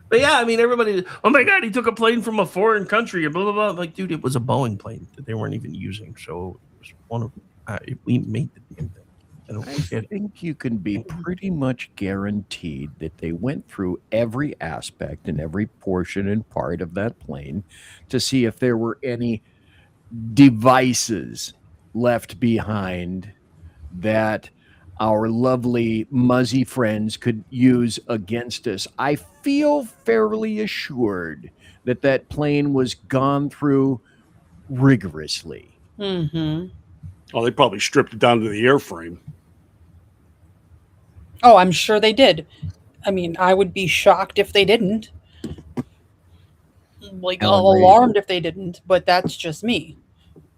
But yeah, I mean, everybody, oh my God, he took a plane from a foreign country and blah, blah, blah. I'm like, dude, it was a Boeing plane that they weren't even using. So it was one of, we made the damn thing. I think you can be pretty much guaranteed that they went through every aspect and every portion and part of that plane to see if there were any devices left behind that our lovely Muzzy friends could use against us. I feel fairly assured that that plane was gone through rigorously. Oh, they probably stripped it down to the airframe. Oh, I'm sure they did. I mean, I would be shocked if they didn't. Like, alarmed if they didn't, but that's just me.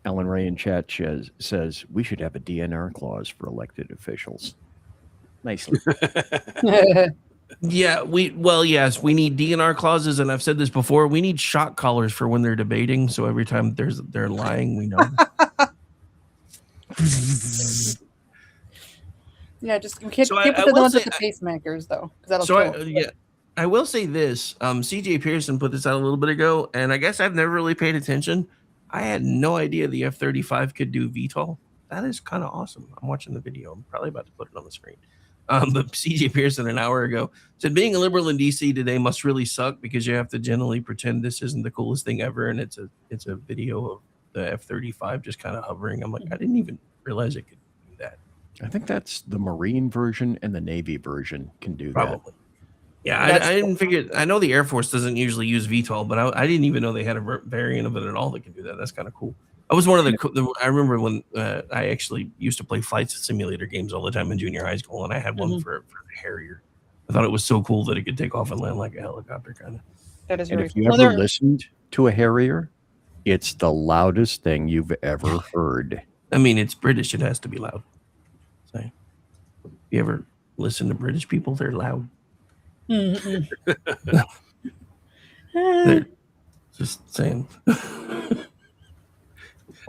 Ellen Ray in chat says we should have a DNR clause for elected officials. Nicely. Yeah, yes, we need DNR clauses, and I've said this before. We need shot collars for when they're debating, so every time they're lying, we know. Yeah, just can't So I put the will ones with say- the pacemakers though, because that'll So kill 'em. yeah, I will say this. CJ Pearson put this out a little bit ago, and I guess I've never really paid attention. I had no idea the F-35 could do VTOL. That is kind of awesome. I'm watching the video. I'm probably about to put it on the screen. But CJ Pearson an hour ago said being a liberal in DC today must really suck because you have to generally pretend this isn't the coolest thing ever, and it's a video of the F-35 just kind of hovering. I'm like, I didn't even realize it could do that. I think that's the Marine version and the Navy version can do that. Probably. Yeah, That's I didn't figure. I know the Air Force doesn't usually use VTOL, but I didn't even know they had a variant of it at all that can do that. That's kind of cool. I was one of I remember when I actually used to play flight simulator games all the time in junior high school, and I had one for the Harrier. I thought it was so cool that it could take off and land like a helicopter, kind of. That is And very if you cool. ever listened to a Harrier, it's the loudest thing you've ever heard. I mean, it's British; it has to be loud. So, if you ever listen to British people, they're loud. They're just saying.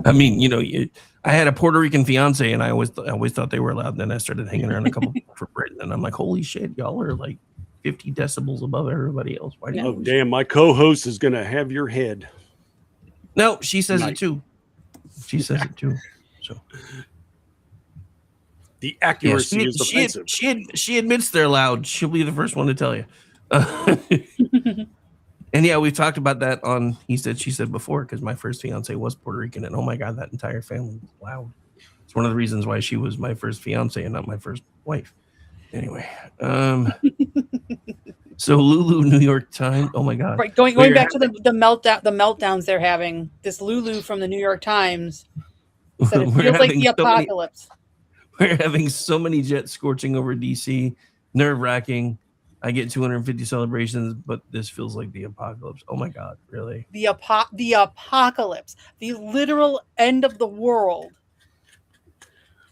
I mean, I had a Puerto Rican fiance, and I always thought they were loud. And then I started hanging around a couple for Britain, and I'm like, holy shit, y'all are like 50 decibels above everybody else. Why do you? Oh, damn. My co-host is going to have your head. No, she says Nice. it too. She says it too. So The yeah, accuracy is offensive. she admits they're loud. She'll be the first one to tell you. And yeah, we've talked about that on He Said, She Said before, because my first fiance was Puerto Rican, and oh my god, that entire family was loud. It's one of the reasons why she was my first fiance and not my first wife. Anyway, so Lulu, New York Times. Oh my god! Right, going back to the meltdowns they're having. This Lulu from the New York Times said it We're feels like having the so many- apocalypse. We're having so many jets scorching over DC. Nerve wracking. I get 250 celebrations, but this feels like the apocalypse. Oh my god, really? The apocalypse, the literal end of the world.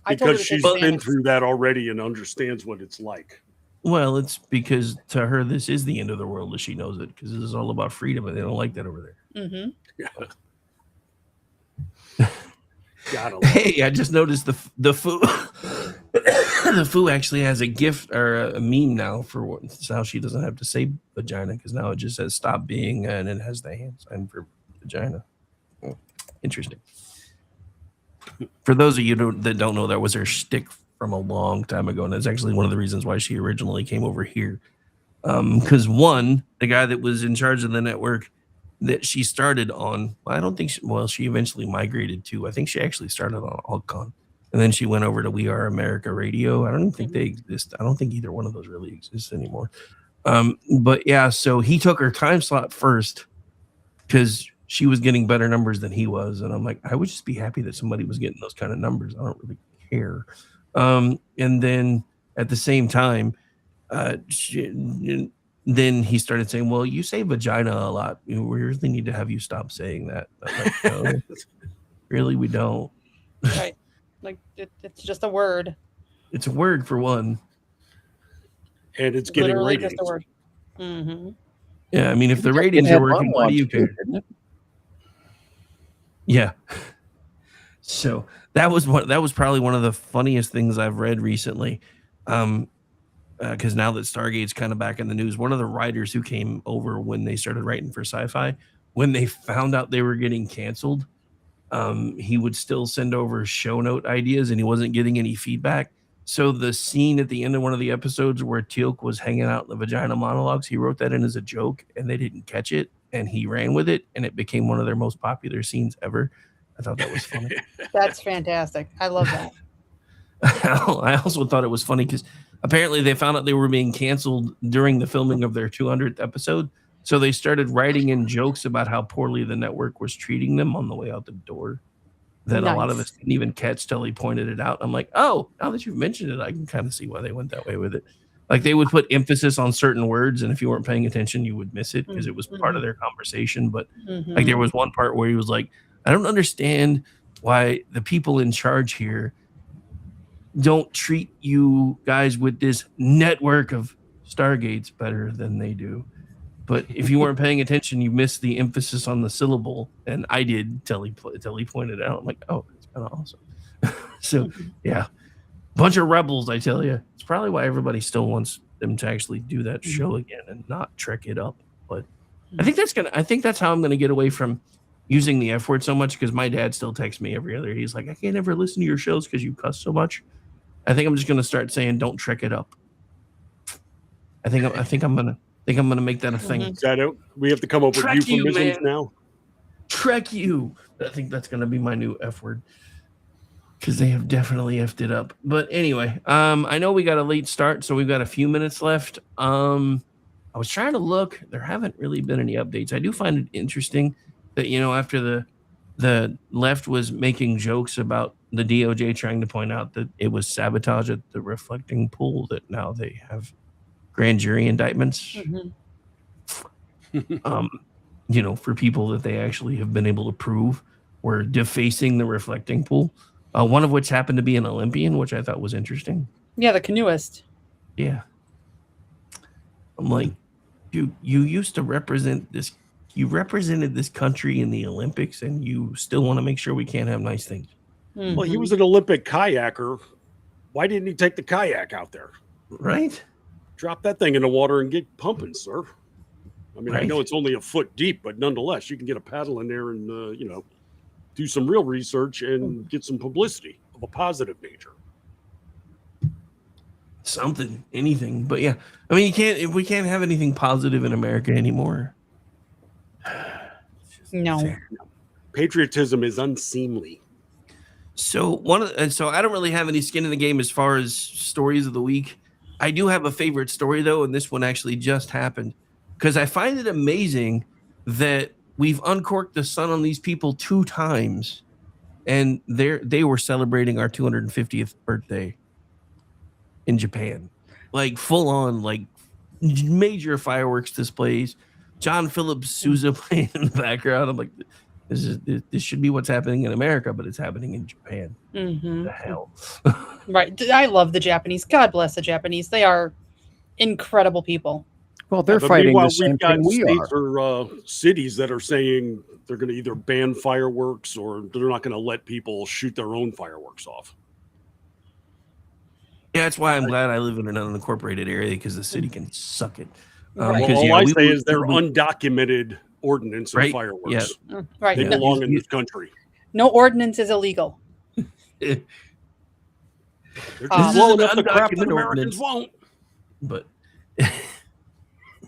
I told her Because to she's take been Xanax. through that already and understands what it's like. Well, it's because to her this is the end of the world as she knows it, because this is all about freedom, and they don't like that over there. Mm-hmm. Gotta love it. Hey, I just noticed the foo the foo actually has a gift or a meme now for what how she doesn't have to say vagina, because now it just says stop being, and it has the hand sign for vagina. Oh, interesting. For those of you that don't know, that was her shtick from a long time ago, and that's actually one of the reasons why she originally came over here. Because one, the guy that was in charge of the network that she started on, I don't think she eventually migrated to, I think she actually started on Altcon, and then she went over to We Are America Radio. I don't even think they exist. I don't think either one of those really exists anymore. But yeah, so he took her time slot first because she was getting better numbers than he was, and I'm like, I would just be happy that somebody was getting those kind of numbers. I don't really care. And then at the same time, then he started saying, well, you say vagina a lot. We really need to have you stop saying that. I'm like, no, really, we don't. Right, like it's just a word. It's a word for one. And it's getting Literally ratings. just a word. Mm-hmm. Yeah, I mean, if the ratings It are had working, why do you care? didn't it? Yeah. So that was probably one of the funniest things I've read recently. Because now that Stargate's kind of back in the news, one of the writers who came over when they started writing for Sci-Fi, when they found out they were getting canceled, he would still send over show note ideas, and he wasn't getting any feedback. So the scene at the end of one of the episodes where Teal'c was hanging out in the vagina monologues, he wrote that in as a joke, and they didn't catch it, and he ran with it, and it became one of their most popular scenes ever. I thought that was funny. That's fantastic. I love that. I also thought it was funny because apparently they found out they were being canceled during the filming of their 200th episode. So they started writing in jokes about how poorly the network was treating them on the way out the door that a lot of Nice. us didn't even catch till he pointed it out. I'm like, oh, now that you've mentioned it, I can kind of see why they went that way with it. Like they would put emphasis on certain words, and if you weren't paying attention, you would miss it because it was part of their conversation. But Mhm. like there was one part where he was like, I don't understand why the people in charge here don't treat you guys with this network of Stargates better than they do. But if you weren't paying attention, you missed the emphasis on the syllable, and I did till he pointed it out. I'm like, oh, that's kind of awesome. So yeah, Bunch of rebels, I tell you. It's probably why everybody still wants them to actually do that show again and not trek it up. But I think that's how I'm gonna get away from using the F word so much, because my dad still texts me every other. He's like, I can't ever listen to your shows because you cuss so much. I think I'm just gonna start saying, don't trek it up. I think I'm gonna make that a thing. Is that it? We have to come up with Trek you, euphemisms man. now. Trek you. I think that's gonna be my new F word, because they have definitely effed it up. But anyway, I know we got a late start, so we've got a few minutes left. I was trying to look. There haven't really been any updates. I do find it interesting that, after the left was making jokes about the DOJ trying to point out that it was sabotage at the reflecting pool, that now they have grand jury indictments. For people that they actually have been able to prove were defacing the reflecting pool. One of which happened to be an Olympian, which I thought was interesting. Yeah, the canoeist. Yeah. I'm like, dude, you used to represent this. You represented this country in the Olympics, and you still want to make sure we can't have nice things. Well, he was an Olympic kayaker. Why didn't he take the kayak out there? Right? Drop that thing in the water and get pumping, sir. I mean, I Right. know it's only a foot deep, but nonetheless, you can get a paddle in there and, do some real research and get some publicity of a positive nature. Something, anything. But yeah, I mean, we can't have anything positive in America anymore. No. Patriotism is unseemly. So so I don't really have any skin in the game as far as stories of the week. I do have a favorite story though, and this one actually just happened, because I find it amazing that we've uncorked the sun on these people 2 times, and they were celebrating our 250th birthday in Japan, like full on, like major fireworks displays. John Philip Sousa playing in the background. I'm like, this should be what's happening in America, but it's happening in Japan. The hell. Right. I love the Japanese. God bless the Japanese. They are incredible people. Well, they're But fighting meanwhile, the same we've got thing we states are. or cities that are saying they're going to either ban fireworks or they're not going to let people shoot their own fireworks off. Yeah, that's why I'm glad I live in an unincorporated area, because the city can suck it. Right. Well, all I say is they're undocumented ordinance Right, and fireworks. yeah. Right. They No, belong in this country. no ordinance is illegal. They're This just is blowing an up the crap that undocumented Americans ordinance. won't. But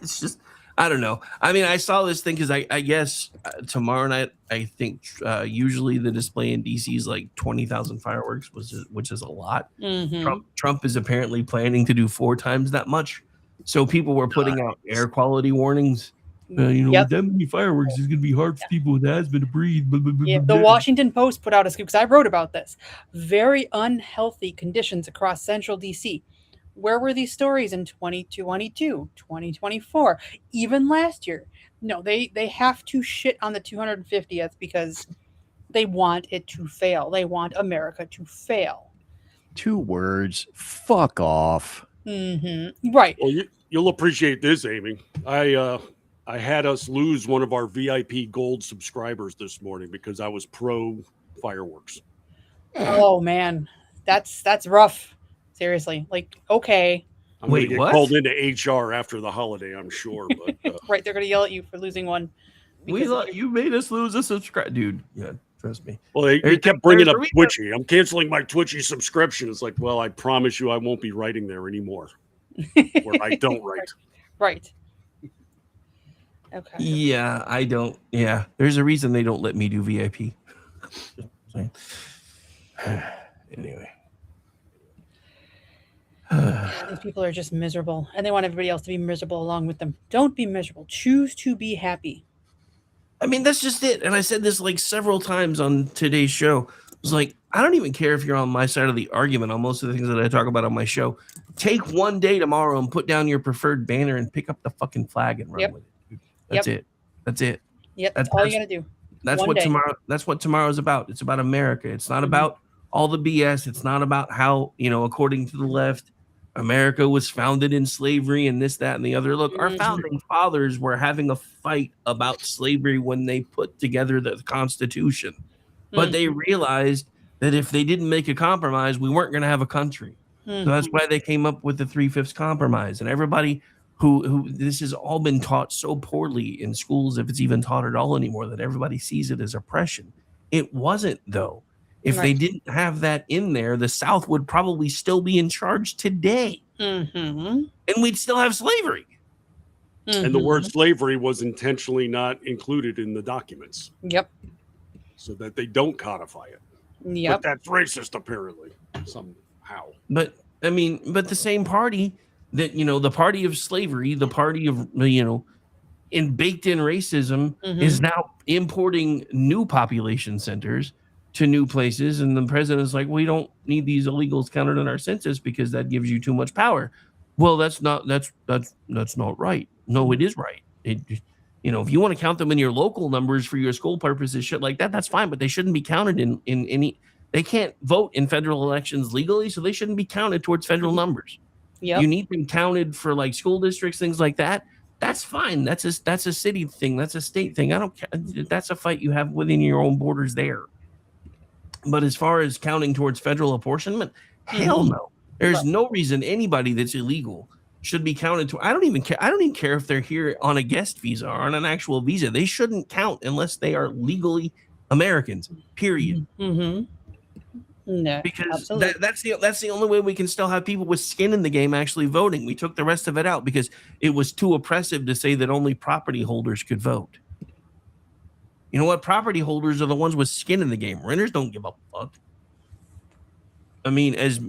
it's just, I don't know. I mean, I saw this thing because I guess tomorrow night, I think usually the display in DC is like 20,000 fireworks, which is a lot. Trump is apparently planning to do 4 times that much. So people were putting out air quality warnings. With that many fireworks, it's going to be hard for people with asthma to breathe. Blah, blah, blah, Yeah, blah, the blah. Washington Post put out a scoop because I wrote about this. Very unhealthy conditions across central DC. Where were these stories in 2022, 2024, even last year? No, they have to shit on the 250th because they want it to fail. They want America to fail. 2 words. Fuck off. Right. Well, you'll appreciate this, Amy. I had us lose one of our VIP gold subscribers this morning because I was pro fireworks. Oh man, that's rough. Seriously, like okay. I'm going Wait, to get what? called into HR after the holiday, I'm sure. But Right, they're gonna yell at you for losing one. We thought you made us lose a subscribe, dude. Yeah, trust me. well, they There's- kept bringing there's up a reason- Twitchy. I'm canceling my Twitchy subscription. It's like, well, I promise you, I won't be writing there anymore. Where I don't write. Right. Okay. Yeah, I don't. Yeah, there's a reason they don't let me do VIP. Anyway. These people are just miserable, and they want everybody else to be miserable along with them. Don't be miserable. Choose to be happy. I mean, that's just it. And I said this like several times on today's show. It was like, I don't even care if you're on my side of the argument on most of the things that I talk about on my show. Take one day tomorrow and put down your preferred banner and pick up the fucking flag and run Yep. with it. That's it. That's it. Yep, That's- that's all you that's- gotta do. That's One what day. tomorrow. That's what tomorrow's about. It's about America. It's not Mhm. about all the BS. It's not about how, according to the left, America was founded in slavery and this, that, and the other. Look, our Mhm. founding fathers were having a fight about slavery when they put together the Constitution, but they realized that if they didn't make a compromise, we weren't going to have a country. So that's why they came up with the 3/5 compromise. And everybody who this has all been taught so poorly in schools, if it's even taught at all anymore, that everybody sees it as oppression. It wasn't, though. If they didn't have that in there, the South would probably still be in charge today. And we'd still have slavery. And the word slavery was intentionally not included in the documents. Yep. So that they don't codify it. Yep. But that's racist, apparently, somehow. But I mean, but the same party that, the party of slavery, the party of, in baked in racism is now importing new population centers to new places. And the president's like, we don't need these illegals counted in our census because that gives you too much power. Well, that's not right. No, it is right. If you want to count them in your local numbers for your school purposes, shit like that, that's fine. But they shouldn't be counted in any. They can't vote in federal elections legally, so they shouldn't be counted towards federal numbers. Yep. You need them counted for like school districts, things like that. That's fine. That's a city thing. That's a state thing. I don't care. That's a fight you have within your own borders there. But as far as counting towards federal apportionment, hell no. There's no reason anybody that's illegal should be counted to. I don't even care if they're here on a guest visa or on an actual visa. They shouldn't count unless they are legally Americans. Period. No, because that's the only way we can still have people with skin in the game actually voting. We took the rest of it out because it was too oppressive to say that only property holders could vote. You know what? Property holders are the ones with skin in the game. Renters don't give a fuck. I mean, as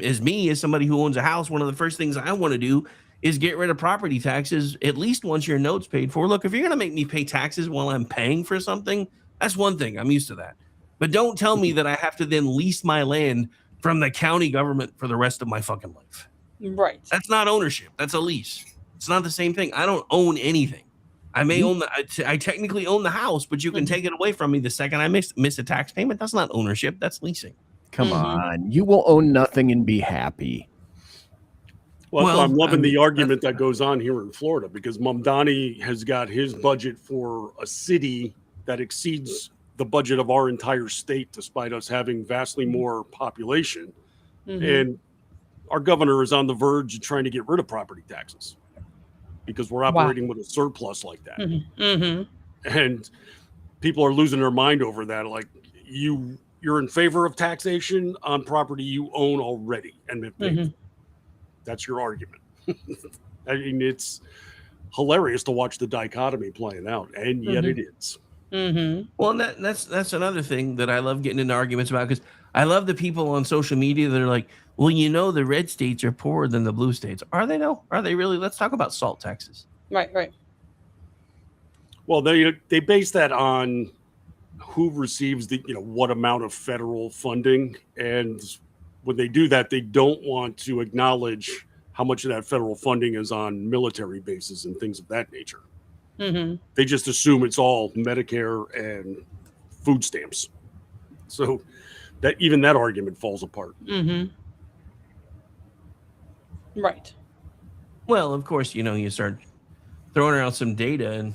somebody who owns a house, one of the first things I want to do is get rid of property taxes at least once your note's paid for. Look, if you're going to make me pay taxes while I'm paying for something, that's one thing. I'm used to that. But don't tell me that I have to then lease my land from the county government for the rest of my fucking life. Right. That's not ownership. That's a lease. It's not the same thing. I don't own anything. I may own I technically own the house, but you can take it away from me the second I miss a tax payment. That's not ownership. That's leasing. Come on. You will own nothing and be happy. Well, I'm loving the argument that goes on here in Florida because Mamdani has got his budget for a city that exceeds the budget of our entire state, despite us having vastly more population. And our governor is on the verge of trying to get rid of property taxes because we're operating with a surplus like that. And people are losing their mind over that. Like you're in favor of taxation on property you own already and been paid for. That's your argument. I mean, it's hilarious to watch the dichotomy playing out, and yet it is. Well, that's another thing that I love getting into arguments about because I love the people on social media that are like, well, the red states are poorer than the blue states. Are they though? Are they really? Let's talk about salt taxes. Right. Well, they base that on who receives the what amount of federal funding, and when they do that, they don't want to acknowledge how much of that federal funding is on military bases and things of that nature. They just assume it's all Medicare and food stamps. So that even that argument falls apart. Right. Well, of course, you start throwing around some data and,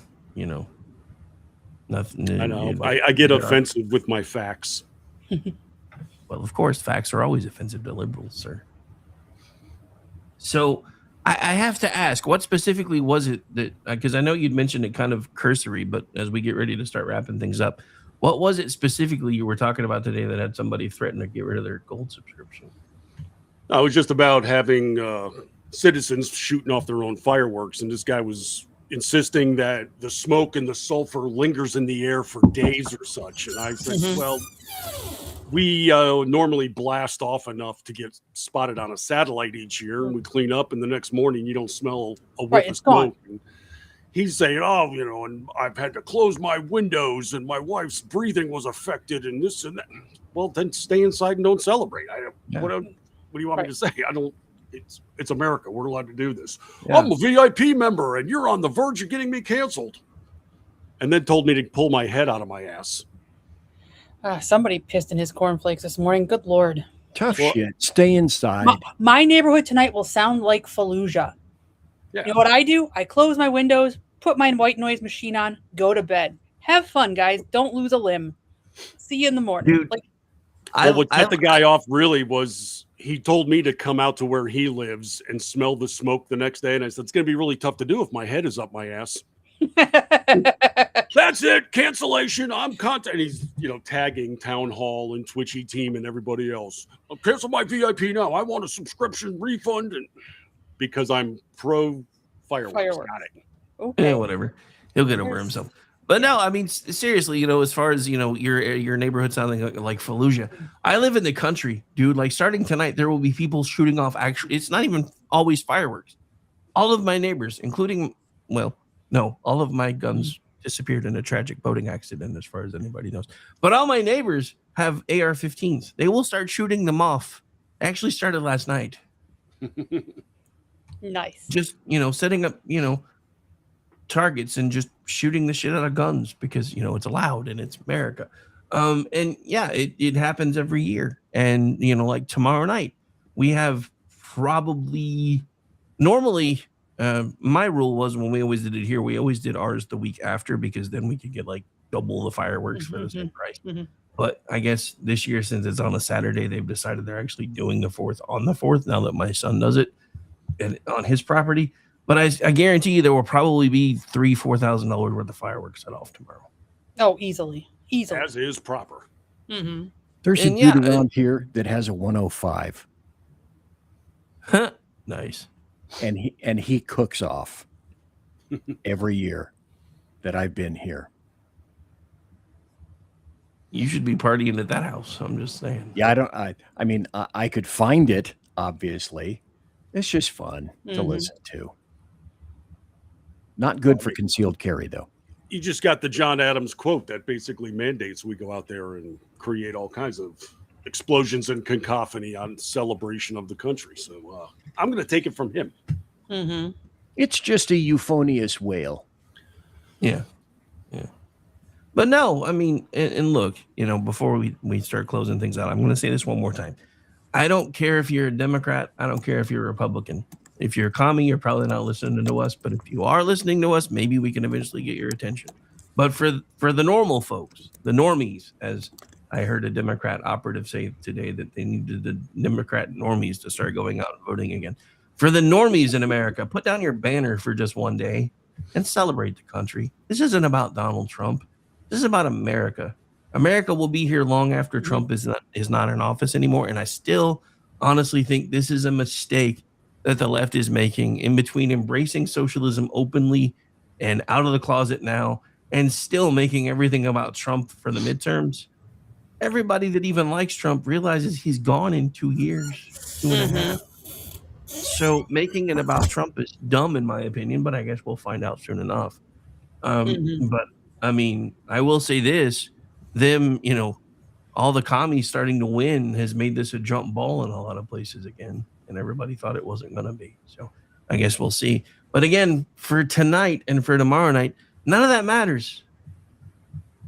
nothing. I know. I get offensive with my facts. Well, of course, facts are always offensive to liberals, sir. So I have to ask, what specifically was it that, because I know you'd mentioned it kind of cursory, but as we get ready to start wrapping things up, what was it specifically you were talking about today that had somebody threaten to get rid of their gold subscription? It was just about having citizens shooting off their own fireworks, and this guy was insisting that the smoke and the sulfur lingers in the air for days or such. And I said, well, we normally blast off enough to get spotted on a satellite each year, and we clean up, and the next morning you don't smell a whiff of smoke. And he's saying, and I've had to close my windows, and my wife's breathing was affected, and this and that. Well, then stay inside and don't celebrate. What do you want me to say? I don't. It's America. We're allowed to do this. Yeah. I'm a VIP member, and you're on the verge of getting me canceled. And then told me to pull my head out of my ass. Somebody pissed in his cornflakes this morning. Good Lord. Tough shit. Stay inside. My neighborhood tonight will sound like Fallujah. Yeah. You know what I do? I close my windows, put my white noise machine on, go to bed. Have fun, guys. Don't lose a limb. See you in the morning. Dude, Well, what set the guy off really was he told me to come out to where he lives and smell the smoke the next day. And I said, it's going to be really tough to do if my head is up my ass. That's it. Cancellation. I'm content. He's, tagging Town Hall and Twitchy Team and everybody else. I'll cancel my VIP now. I want a subscription refund. And because I'm pro fireworks. Got it. Okay. Yeah, whatever. He'll get over himself. But no, I mean, seriously, as far as, your neighborhood sounding like Fallujah, I live in the country, dude. Like starting tonight, there will be people shooting off. Actually, it's not even always fireworks. All of my neighbors, including, all of my guns disappeared in a tragic boating accident, as far as anybody knows. But all my neighbors have AR-15s. They will start shooting them off. It actually started last night. Nice. Just, setting up, targets and just shooting the shit out of guns because it's allowed and it's America. And yeah, it happens every year. And like tomorrow night, we have probably normally my rule was when we always did it here, we always did ours the week after because then we could get like double the fireworks for the same price. Mm-hmm. But I guess this year, since it's on a Saturday, they've decided they're actually doing the 4th on the 4th now that my son does it and on his property. But I guarantee you there will probably be $3,000-$4,000 worth of fireworks set off tomorrow. Oh, easily. As is proper. Mm-hmm. There's a dude around here that has a 105. Nice. And he cooks off every year that I've been here. You should be partying at that house. I'm just saying. Yeah, I mean, I could find it, obviously. It's just fun to listen to. Not good for concealed carry, though. You just got the John Adams quote that basically mandates we go out there and create all kinds of explosions and cacophony on celebration of the country. So I'm going to take it from him. Mm-hmm. It's just a euphonious wail. Yeah. But no, I mean, and look, before we start closing things out, I'm going to say this one more time. I don't care if you're a Democrat. I don't care if you're a Republican. If you're a commie, you're probably not listening to us. But if you are listening to us, maybe we can eventually get your attention. But for the normal folks, the normies, as I heard a Democrat operative say today that they needed the Democrat normies to start going out and voting again. For the normies in America, put down your banner for just one day and celebrate the country. This isn't about Donald Trump. This is about America. America will be here long after Trump is not in office anymore. And I still honestly think this is a mistake that the left is making in between embracing socialism openly and out of the closet now and still making everything about Trump for the midterms. Everybody that even likes Trump realizes he's gone in 2 years, 2.5. So making it about Trump is dumb in my opinion, but I guess we'll find out soon enough. But I mean, I will say this, all the commies starting to win has made this a jump ball in a lot of places again. And everybody thought it wasn't going to be. So I guess we'll see. But again, for tonight and for tomorrow night, none of that matters.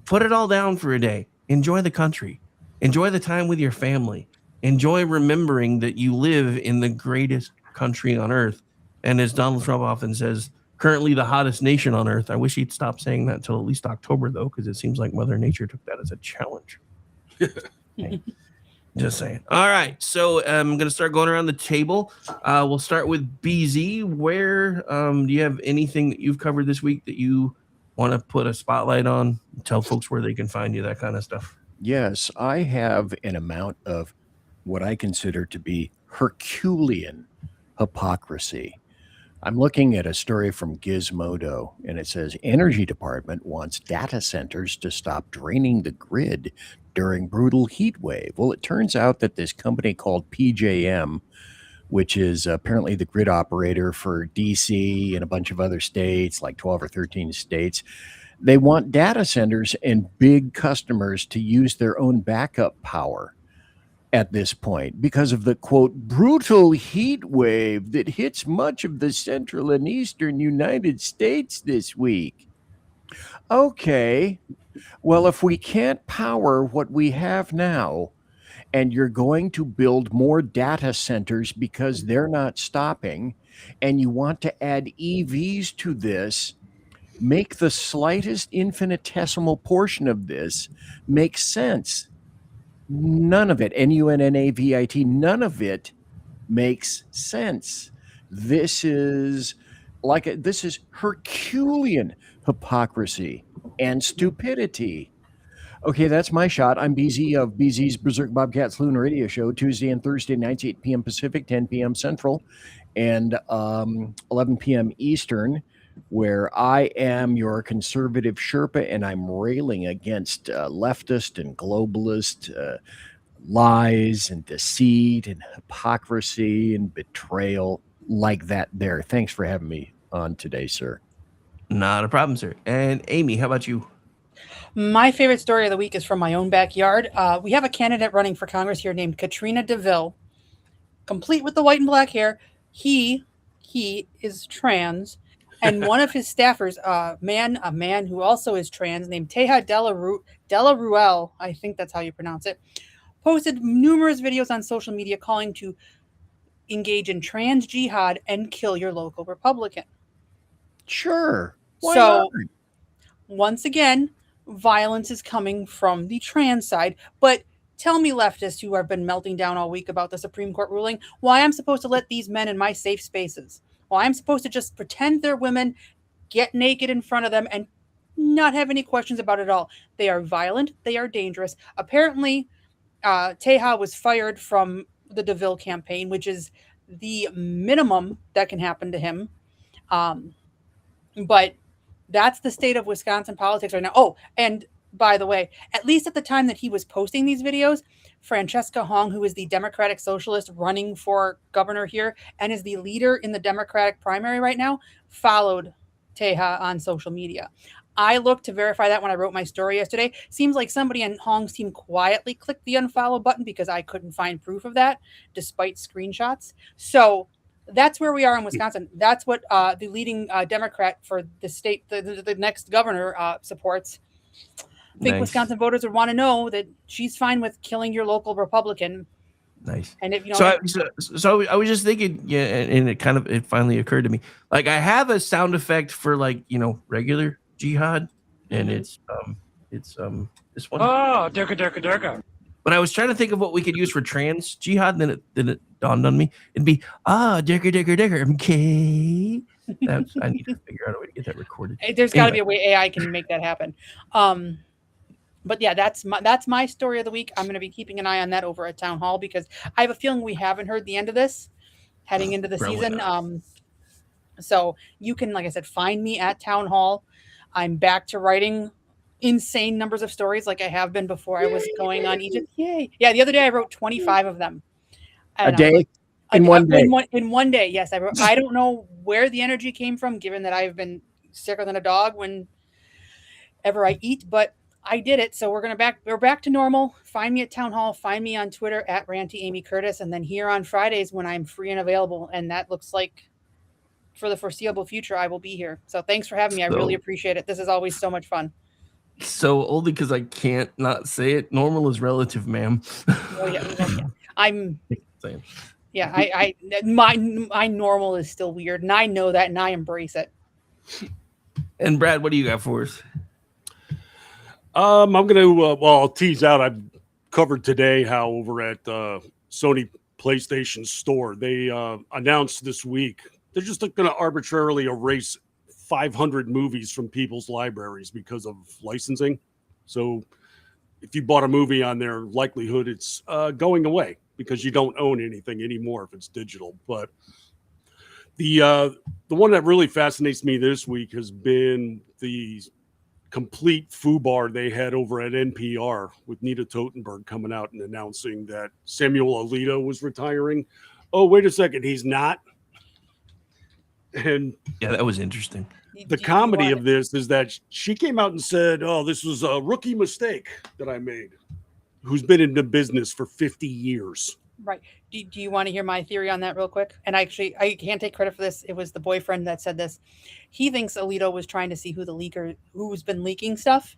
Put it all down for a day. Enjoy the country. Enjoy the time with your family. Enjoy remembering that you live in the greatest country on earth. And as Donald Trump often says, currently the hottest nation on earth. I wish he'd stop saying that until at least October, though, because it seems like Mother Nature took that as a challenge. Okay. Just saying. All right. So I'm going to start going around the table. We'll start with BZ. Where do you have anything that you've covered this week that you want to put a spotlight on? Tell folks where they can find you, that kind of stuff. Yes, I have an amount of what I consider to be Herculean hypocrisy. I'm looking at a story from Gizmodo, and it says Energy Department wants data centers to stop draining the grid during brutal heat wave. Well, it turns out that this company called PJM, which is apparently the grid operator for DC and a bunch of other states, like 12 or 13 states, they want data centers and big customers to use their own backup power at this point because of the, quote, brutal heat wave that hits much of the central and eastern United States this week. Okay, well, if we can't power what we have now, and you're going to build more data centers because they're not stopping, and you want to add EVs to this, make the slightest infinitesimal portion of this make sense. None of it, NUNNAVIT, none of it makes sense. This is this is Herculean hypocrisy and stupidity. Okay, that's my shot. I'm BZ of BZ's Berserk Bobcats Loon Radio Show, Tuesday and Thursday nights, 8 p.m. Pacific, 10 p.m. Central, and 11 p.m. Eastern, where I am your conservative Sherpa, and I'm railing against leftist and globalist lies and deceit and hypocrisy and betrayal like that there. Thanks for having me on today, sir. Not a problem, sir. And Amy, how about you? My favorite story of the week is from my own backyard. We have a candidate running for Congress here named Katrina DeVille, complete with the white and black hair. He is trans, and one of his staffers, a man who also is trans, named Teja Della Ruel, I think that's how you pronounce it, posted numerous videos on social media calling to engage in trans jihad and kill your local Republican. Sure. Why So, not? once again, violence is coming from the trans side. But tell me, leftists who have been melting down all week about the Supreme Court ruling, why I'm supposed to let these men in my safe spaces. Why I'm supposed to just pretend they're women, get naked in front of them, and not have any questions about it at all. They are violent. They are dangerous. Apparently, Teja was fired from the DeVille campaign, which is the minimum that can happen to him. But that's the state of Wisconsin politics right now. Oh, and by the way, at least at the time that he was posting these videos, Francesca Hong, who is the Democratic Socialist running for governor here and is the leader in the Democratic primary right now, followed Teja on social media. I looked to verify that when I wrote my story yesterday. Seems like somebody on Hong's team quietly clicked the unfollow button because I couldn't find proof of that, despite screenshots. So that's where we are in Wisconsin. That's what the leading Democrat for the state, the next governor, supports. I think Nice. Wisconsin voters would want to know that she's fine with killing your local Republican. Nice. And if you know, So I was just thinking, yeah, and it finally occurred to me. Like, I have a sound effect for, like, regular jihad, and it's this one. Oh, durka. But I was trying to think of what we could use for trans jihad, and then it dawned on me. It'd be dicker, okay. I need to figure out a way to get that recorded. there's got to be a way AI can make that happen. But yeah, that's my story of the week. I'm going to be keeping an eye on that over at Town Hall because I have a feeling we haven't heard the end of this heading into the Probably season. not. So you can, like I said, find me at Town Hall. I'm back to writing insane numbers of stories like I have been before. I was going on Egypt. Yay! Yeah, the other day I wrote 25 of them. A And day? In one day? In one day, yes. I don't know where the energy came from, given that I've been sicker than a dog whenever I eat, but I did it. So we're back to normal. Find me at Town Hall. Find me on Twitter at Ranty Amy Curtis, and then here on Fridays when I'm free and available. And that looks like for the foreseeable future, I will be here. So thanks for having me. I really appreciate it. This is always so much fun. So only because I can't not say it. Normal is relative, ma'am. Oh yeah, I'm. Saying. Yeah, my normal is still weird, and I know that, and I embrace it. And Brad, what do you got for us? I'm going to, I'll tease out. I've covered today how over at Sony PlayStation Store, they announced this week, they're just going to arbitrarily erase 500 movies from people's libraries because of licensing. So if you bought a movie on their likelihood, it's going away because you don't own anything anymore if it's digital. But the one that really fascinates me this week has been the complete foobar they had over at NPR with Nita Totenberg coming out and announcing that Samuel Alito was retiring. Oh, wait a second, he's not. And yeah, that was interesting. The comedy of this is that she came out and said, "Oh, this was a rookie mistake that I made." Who's been in the business for 50 years? Right. Do you want to hear my theory on that real quick? And I can't take credit for this. It was the boyfriend that said this. He thinks Alito was trying to see who's been leaking stuff.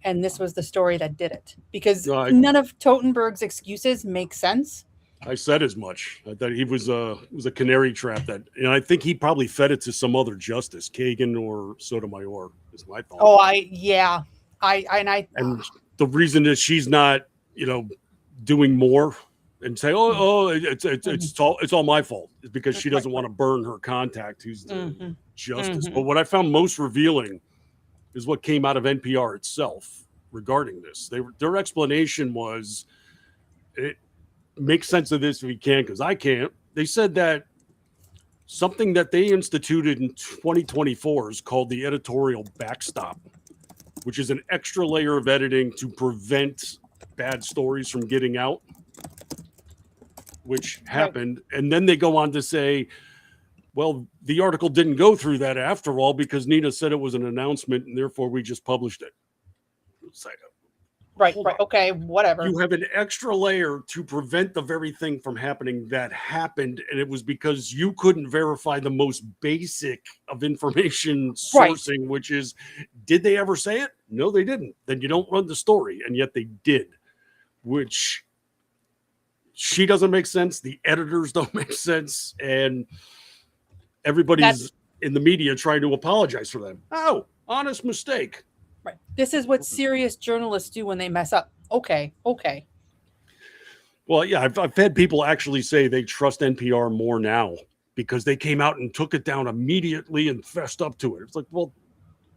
And this was the story that did it. Because none of Totenberg's excuses make sense. I said as much. I thought he was a canary trap that, and I think he probably fed it to some other justice, Kagan or Sotomayor, is my thought. And the reason that she's not, doing more and say, "Oh, it's all my fault," is because she doesn't want to burn her contact, who's the justice. But what I found most revealing is what came out of NPR itself regarding this. Their explanation was, it makes sense of this if you can, because I can't. They said that something that they instituted in 2024 is called the editorial backstop, which is an extra layer of editing to prevent bad stories from getting out, which happened. And then they go on to say, well, the article didn't go through that after all because Nina said it was an announcement and therefore we just published it. It's like, right. Okay, whatever. You have an extra layer to prevent the very thing from happening that happened, and it was because you couldn't verify the most basic of information sourcing, which is, did they ever say it? No, they didn't. Then you don't run the story, and yet they did, which she doesn't make sense. The editors don't make sense, and everybody's in the media trying to apologize for them. Oh, honest mistake. Right. This is what serious journalists do when they mess up. Okay. Well, yeah, I've had people actually say they trust NPR more now because they came out and took it down immediately and fessed up to it. It's like, well,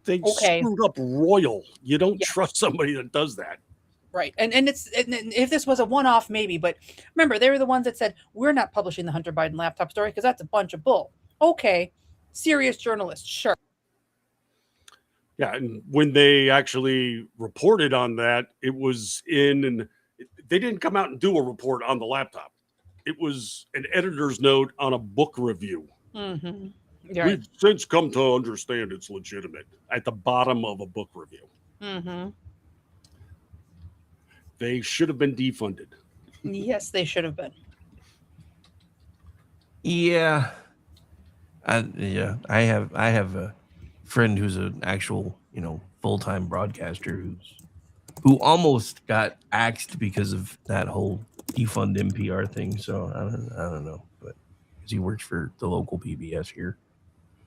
they screwed up royal. You don't trust somebody that does that. Right. And if this was a one-off, maybe, but remember, they were the ones that said, we're not publishing the Hunter Biden laptop story because that's a bunch of bull. Okay. Serious journalists. Sure. Yeah, and when they actually reported on that, it was and they didn't come out and do a report on the laptop. It was an editor's note on a book review. Mm-hmm. Right. We've since come to understand it's legitimate at the bottom of a book review. Mm-hmm. They should have been defunded. Yes, they should have been. Yeah. I have a friend who's an actual, full-time broadcaster who almost got axed because of that whole defund NPR thing. So I don't know, but because he works for the local PBS here,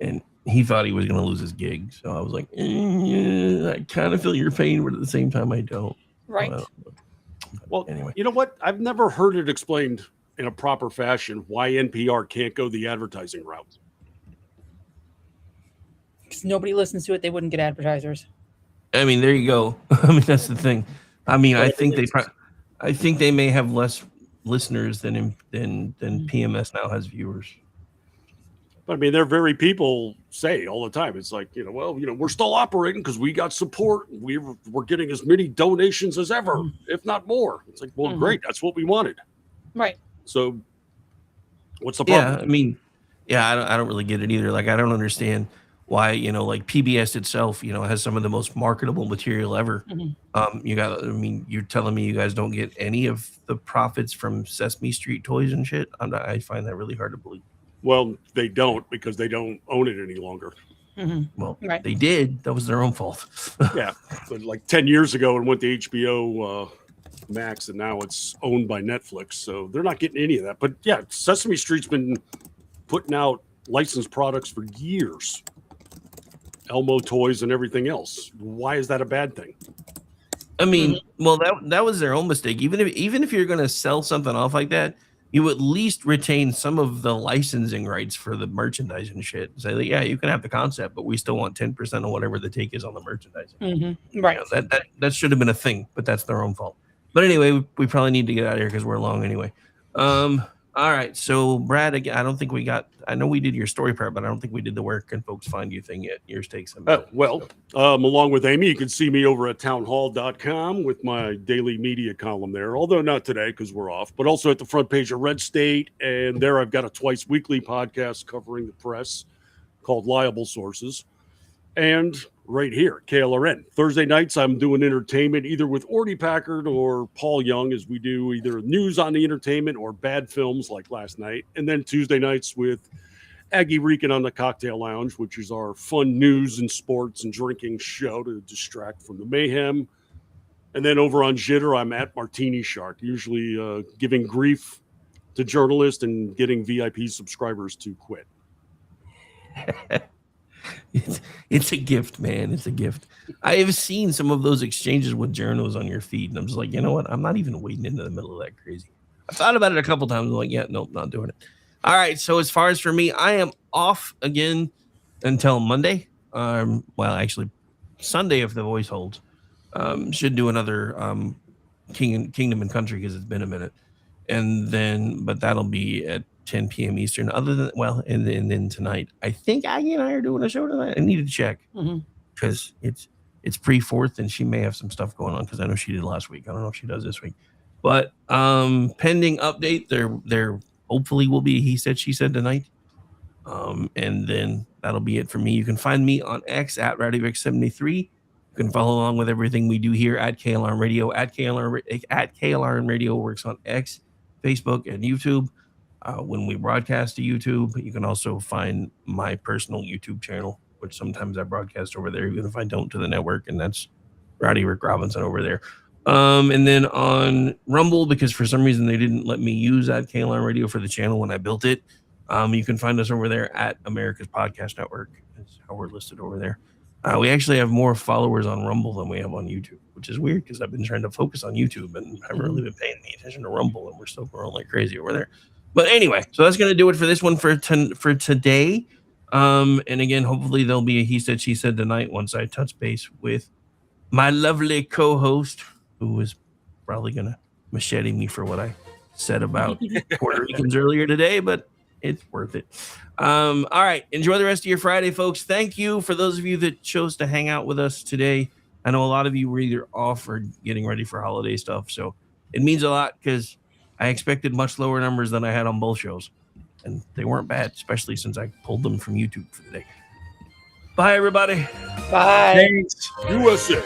and he thought he was going to lose his gig. So I was like, I kind of feel your pain, but at the same time, I don't. Right. Well, anyway, you know what? I've never heard it explained in a proper fashion why NPR can't go the advertising route. Because nobody listens to it, they wouldn't get advertisers. I mean, there you go. I mean, that's the thing. I mean, I think they may have less listeners than PMS now has viewers. But I mean, their very people say all the time, it's like, we're still operating because we got support. We're getting as many donations as ever, if not more. It's like, well, great. That's what we wanted. Right. So what's the problem? Yeah, I mean, I don't really get it either. Like, I don't understand why, like PBS itself, has some of the most marketable material ever. You're telling me you guys don't get any of the profits from Sesame Street toys and shit? I find that really hard to believe. Well, they don't because they don't own it any longer. Mm-hmm. Well, They did. That was their own fault. Yeah, but like 10 years ago, it went to HBO Max, and now it's owned by Netflix. So they're not getting any of that. But yeah, Sesame Street's been putting out licensed products for years. Elmo toys and everything else. Why is that a bad thing? I mean, well, that was their own mistake. Even if you're going to sell something off like that, you at least retain some of the licensing rights for the merchandise and shit. Say that, yeah, you can have the concept, but we still want 10% of whatever the take is on the merchandising. Mm-hmm. Right. That should have been a thing, but that's their own fault. But anyway, we probably need to get out of here because we're long anyway. All right. So, Brad, again, I know we did your story part, but I don't think we did the where can folks find you thing yet. Yours takes a minute. Along with Amy, you can see me over at townhall.com with my daily media column there, although not today because we're off, but also at the front page of Red State. And there I've got a twice weekly podcast covering the press called Liable Sources. And right here, KLRN. Thursday nights, I'm doing entertainment either with Ordy Packard or Paul Young, as we do either news on the entertainment or bad films like last night. And then Tuesday nights with Aggie Rican on the Cocktail Lounge, which is our fun news and sports and drinking show to distract from the mayhem. And then over on Jitter, I'm at Martini Shark, usually giving grief to journalists and getting VIP subscribers to quit. It's a gift, man. It's a gift. I have seen some of those exchanges with journals on your feed, and I'm just like, you know what? I'm not even wading into the middle of that crazy. I thought about it a couple times. I'm like, yeah, nope, not doing it. All right. So as far as for me, I am off again until Monday. Well, actually, Sunday if the voice holds. Should do another Kingdom and Country because it's been a minute, and then but that'll be at 10 p.m. Eastern. Other than and then tonight, I think Aggie and I are doing a show tonight. I need to check because it's pre-4th and she may have some stuff going on because I know she did last week. I don't know if she does this week, but pending update, there hopefully will be a He Said She Said tonight. And then that'll be it for me. You can find me on X at RowdyRick73. You can follow along with everything we do here at KLRN Radio. At KLRN Radio works on X, Facebook, and YouTube. When we broadcast to YouTube, you can also find my personal YouTube channel, which sometimes I broadcast over there, even if I don't to the network, and that's Rowdy Rick Robinson over there. And then on Rumble, because for some reason they didn't let me use at KLRN Radio for the channel when I built it, you can find us over there at America's Podcast Network. That's how we're listed over there. We actually have more followers on Rumble than we have on YouTube, which is weird because I've been trying to focus on YouTube and haven't really been paying any attention to Rumble, and we're still growing like crazy over there. But anyway, so that's going to do it for this one for today. And again, hopefully there'll be a He Said, She Said tonight once I touch base with my lovely co-host, who is probably going to machete me for what I said about Puerto Ricans earlier today, but it's worth it. All right. Enjoy the rest of your Friday, folks. Thank you for those of you that chose to hang out with us today. I know a lot of you were either off or getting ready for holiday stuff. So it means a lot because I expected much lower numbers than I had on both shows. And they weren't bad, especially since I pulled them from YouTube for the day. Bye, everybody. Bye. USA.